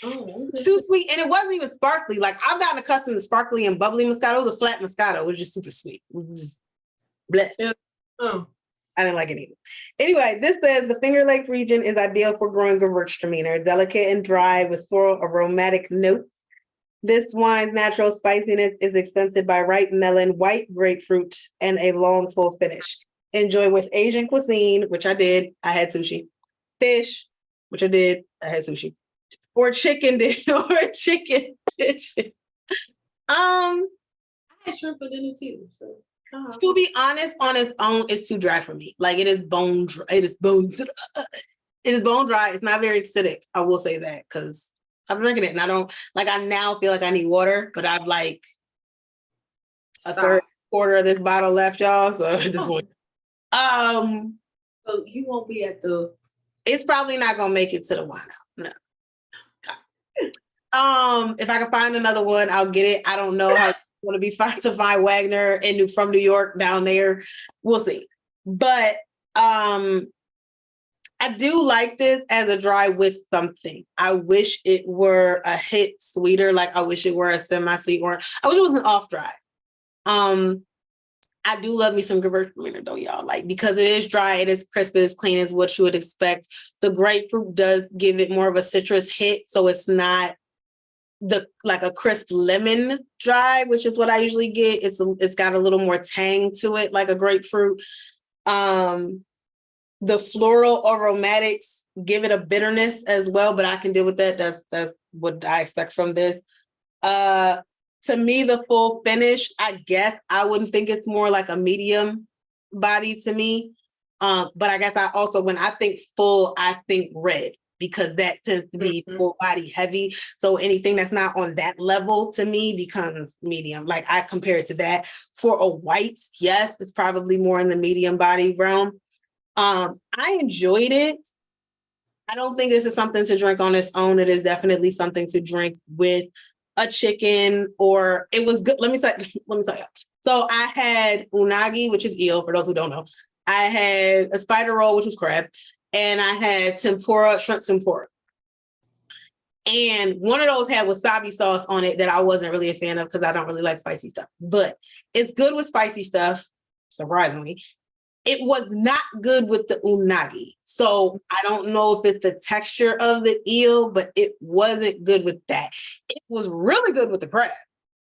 [SPEAKER 2] Oh, okay.
[SPEAKER 1] Too sweet, and it wasn't even sparkly. Like I've gotten accustomed to sparkly and bubbly Moscato. It was a flat Moscato. It was just super sweet. It was just bleh. I didn't like it either. Anyway, this says the Finger Lakes region is ideal for growing Gewurztraminer, delicate and dry with floral aromatic notes. This wine's natural spiciness is accented by ripe melon, white grapefruit, and a long, full finish. Enjoy with Asian cuisine, which I did. I had sushi. Fish, which I did. I had sushi. Or chicken dish, or chicken dish.
[SPEAKER 2] I had shrimp for dinner too. So.
[SPEAKER 1] To be honest, on its own, it's too dry for me. Like it is bone dry. It is bone dry. It's not very acidic. I will say that because I'm drinking it and I don't like. I now feel like I need water, but I've like a third quarter of this bottle left, y'all. So at this point,
[SPEAKER 2] so you won't be at the.
[SPEAKER 1] It's probably not gonna make it to the wine out. No. If I can find another one, I'll get it. I don't know how it's going to be fun to find Wagner from New York down there. We'll see. But I do like this as a dry with something. I wish it were a hit sweeter. Like I wish it were a semi-sweet or I wish it was an off dry. I do love me some Gewurztraminer though, y'all. Like because it is dry, it is crisp, it is clean, is what you would expect. The grapefruit does give it more of a citrus hit, so it's not like a crisp lemon dry, which is what I usually get. It's got a little more tang to it, like a grapefruit. The floral aromatics give it a bitterness as well, but I can deal with that. That's what I expect from this. To me, the full finish, I guess I wouldn't think it's more like a medium body to me. But I guess I also, when I think full, I think red. because that tends to be
[SPEAKER 2] Mhm.
[SPEAKER 1] full body heavy. So anything that's not on that level to me becomes medium. Like I compare it to that. For a white, yes, it's probably more in the medium body realm. I enjoyed it. I don't think this is something to drink on its own. It is definitely something to drink with a chicken, or it was good. Let me tell you. So I had unagi, which is eel, for those who don't know. I had a spider roll, which was crab, and I had tempura, shrimp tempura. And one of those had wasabi sauce on it that I wasn't really a fan of because I don't really like spicy stuff. But it's good with spicy stuff, surprisingly. It was not good with the unagi. So I don't know if it's the texture of the eel, but it wasn't good with that. It was really good with the crab.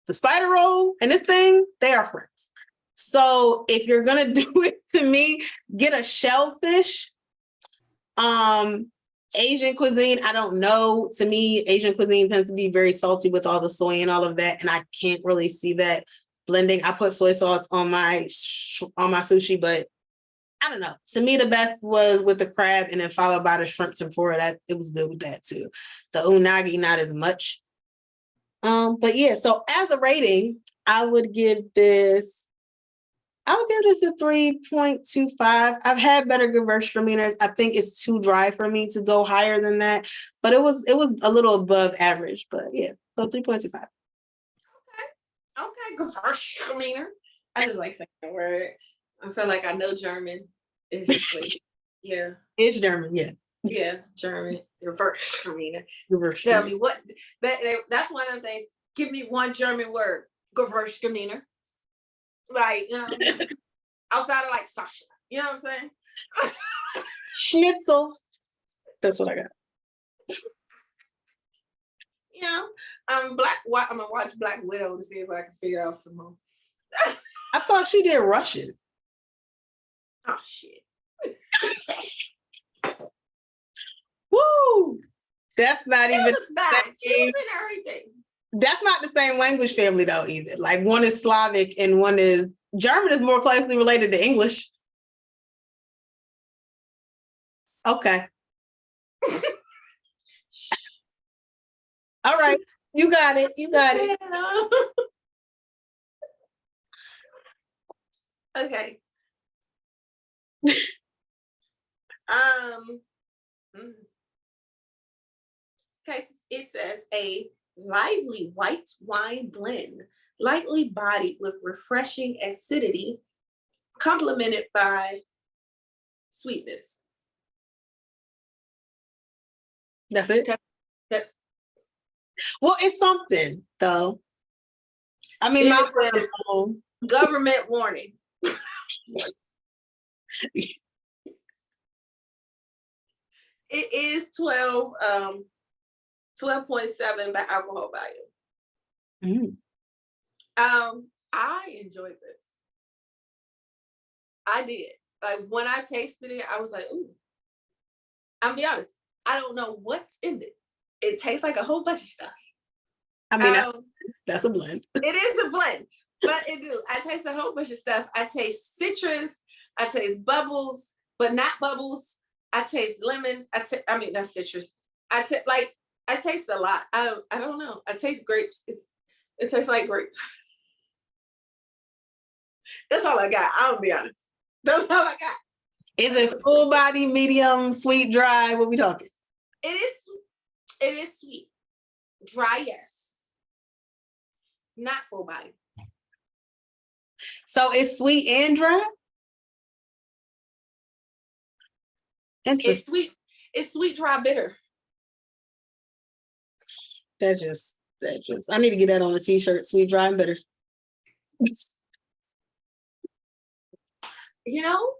[SPEAKER 1] The spider roll and this thing, they are friends. So if you're gonna do it to me, get a shellfish. Asian cuisine, I don't know. To me, Asian cuisine tends to be very salty with all the soy and all of that, and I can't really see that blending. I put soy sauce on my sushi, but I don't know. To me, the best was with the crab, and then followed by the shrimp tempura. That it was good with that too. The unagi, not as much. But yeah. So as a rating, I would give this. I would give this a 3.25. I've had better Gewurztraminers. I think it's too dry for me to go higher than that, but it was a little above average. But yeah, so 3.25.
[SPEAKER 2] Okay, Gewurztraminer. I just like saying the word. I feel like I know German. It's just like, yeah,
[SPEAKER 1] It's German, yeah.
[SPEAKER 2] yeah, German. Gewurztraminer. Tell
[SPEAKER 1] Gewurztraminer.
[SPEAKER 2] me what that's one of the things. Give me one German word. Gewurztraminer. Like, outside of like Sasha. You know what I'm saying?
[SPEAKER 1] Schnitzel. That's what I got.
[SPEAKER 2] You know, I'm gonna watch Black Widow to see if I can figure out some more.
[SPEAKER 1] I thought she did Russian.
[SPEAKER 2] Oh shit.
[SPEAKER 1] Woo! That's not even.
[SPEAKER 2] Was bad. She was in everything.
[SPEAKER 1] That's not the same language family though either. Like one is Slavic and one is German is more closely related to English. Okay. All right. You got it. You got it.
[SPEAKER 2] Okay. Okay, it says a lively white wine blend, lightly bodied with refreshing acidity, complemented by sweetness.
[SPEAKER 1] That's it.
[SPEAKER 2] That-
[SPEAKER 1] Well, it's something though. I mean,
[SPEAKER 2] It says
[SPEAKER 1] my
[SPEAKER 2] government warning. It is 12.7 by alcohol volume. I enjoyed this. I did. Like when I tasted it, I was like, ooh. I'll be honest, I don't know what's in it. It tastes like a whole bunch of stuff.
[SPEAKER 1] I mean, that's a blend.
[SPEAKER 2] It is a blend, but it do. I taste a whole bunch of stuff. I taste citrus. I taste bubbles, but not bubbles. I taste lemon. I mean, that's citrus. I taste a lot. I don't know. I taste grapes. It tastes like grapes. That's all I got. I'm gonna be honest. That's all I got.
[SPEAKER 1] Is it full body, medium, sweet, dry? What we talking?
[SPEAKER 2] It is sweet. Dry, yes. Not full body.
[SPEAKER 1] So it's sweet and dry? Interesting.
[SPEAKER 2] It's sweet, dry, bitter.
[SPEAKER 1] That just I need to get that on a t-shirt, sweet, dry, and bitter.
[SPEAKER 2] You know?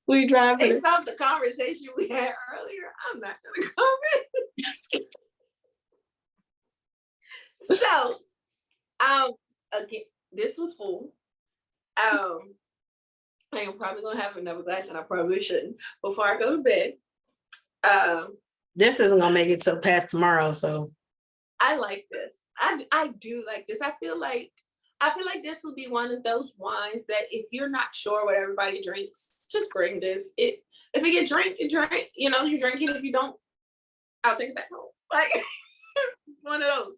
[SPEAKER 1] Sweet, dry, and bitter.
[SPEAKER 2] Based off the conversation we had earlier, I'm not gonna comment. So, again, this was full. I am probably gonna have another glass, and I probably shouldn't before I go to bed.
[SPEAKER 1] This isn't gonna make it till past tomorrow, so
[SPEAKER 2] I like this. I do like this. I feel like this would be one of those wines that if you're not sure what everybody drinks, just bring this. If you get drink, you drink. You know, you drink it. If you don't, I'll take it back home. Like one of those.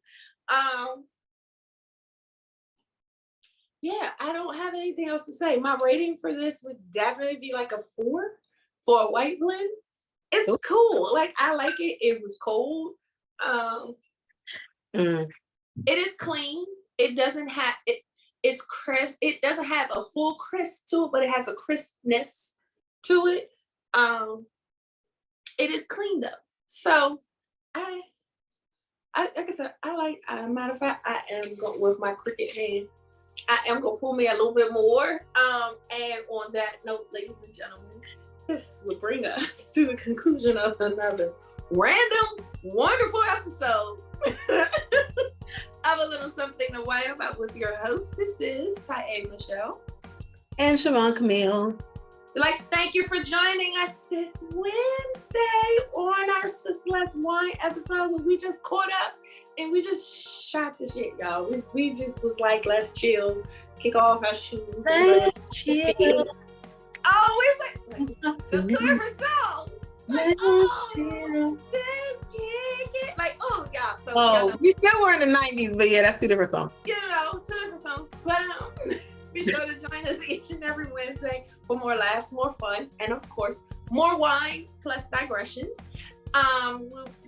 [SPEAKER 2] Yeah, I don't have anything else to say. My rating for this would definitely be like a 4 for a white blend. It's cool. Like I like it. It was cold. It is clean. It doesn't have it's crisp. It doesn't have a full crisp to it, but it has a crispness to it. It is clean though. So I like I said, matter of fact, I am going with my cricket hand. I am gonna pull me a little bit more. And on that note, ladies and gentlemen, this would bring us to the conclusion of another random, wonderful episode of A Little Something to Whine About with your host. This is Ty Michelle
[SPEAKER 1] and Chevaun Camille.
[SPEAKER 2] We'd like to thank you for joining us this Wednesday on our Sis Let's Wine episode where we just caught up and we just shot the shit, y'all. We just was like, let's chill, kick off our shoes.
[SPEAKER 1] Let's chill.
[SPEAKER 2] Oh, we went to different songs. Like, like, oh, y'all. So,
[SPEAKER 1] we still were in the 90s, but yeah, that's two different songs.
[SPEAKER 2] You know, two different songs. But be sure to join us each and every Wednesday for more laughs, more fun, and of course, more wine plus digressions.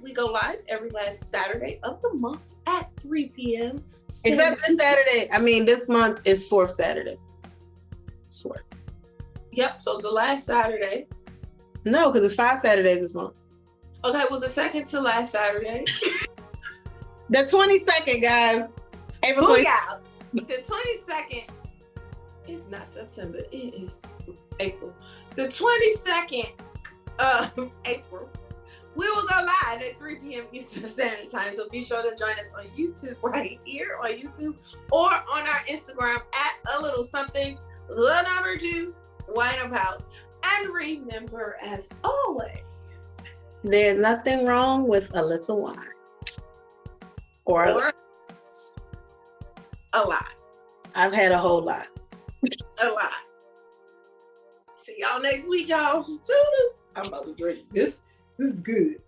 [SPEAKER 2] We go live every last Saturday of the month at 3 p.m.
[SPEAKER 1] Except this Saturday. I mean, this month is 4th Saturday. It's 4th.
[SPEAKER 2] Yep, so the last Saturday.
[SPEAKER 1] No, because it's 5 Saturdays this month.
[SPEAKER 2] Okay, well, the second to last Saturday.
[SPEAKER 1] The 22nd, guys. April 22nd.
[SPEAKER 2] The 22nd. It's not September. It is April. The 22nd of April. We will go live at 3 p.m. Eastern Standard Time. So be sure to join us on YouTube right here on YouTube or on our Instagram at A Little Something, the number 2, Wine About. And remember, as always,
[SPEAKER 1] there's nothing wrong with a little wine. Or
[SPEAKER 2] a lot.
[SPEAKER 1] I've had a whole lot.
[SPEAKER 2] A lot. See y'all next week, y'all. I'm about to drink this. This is good.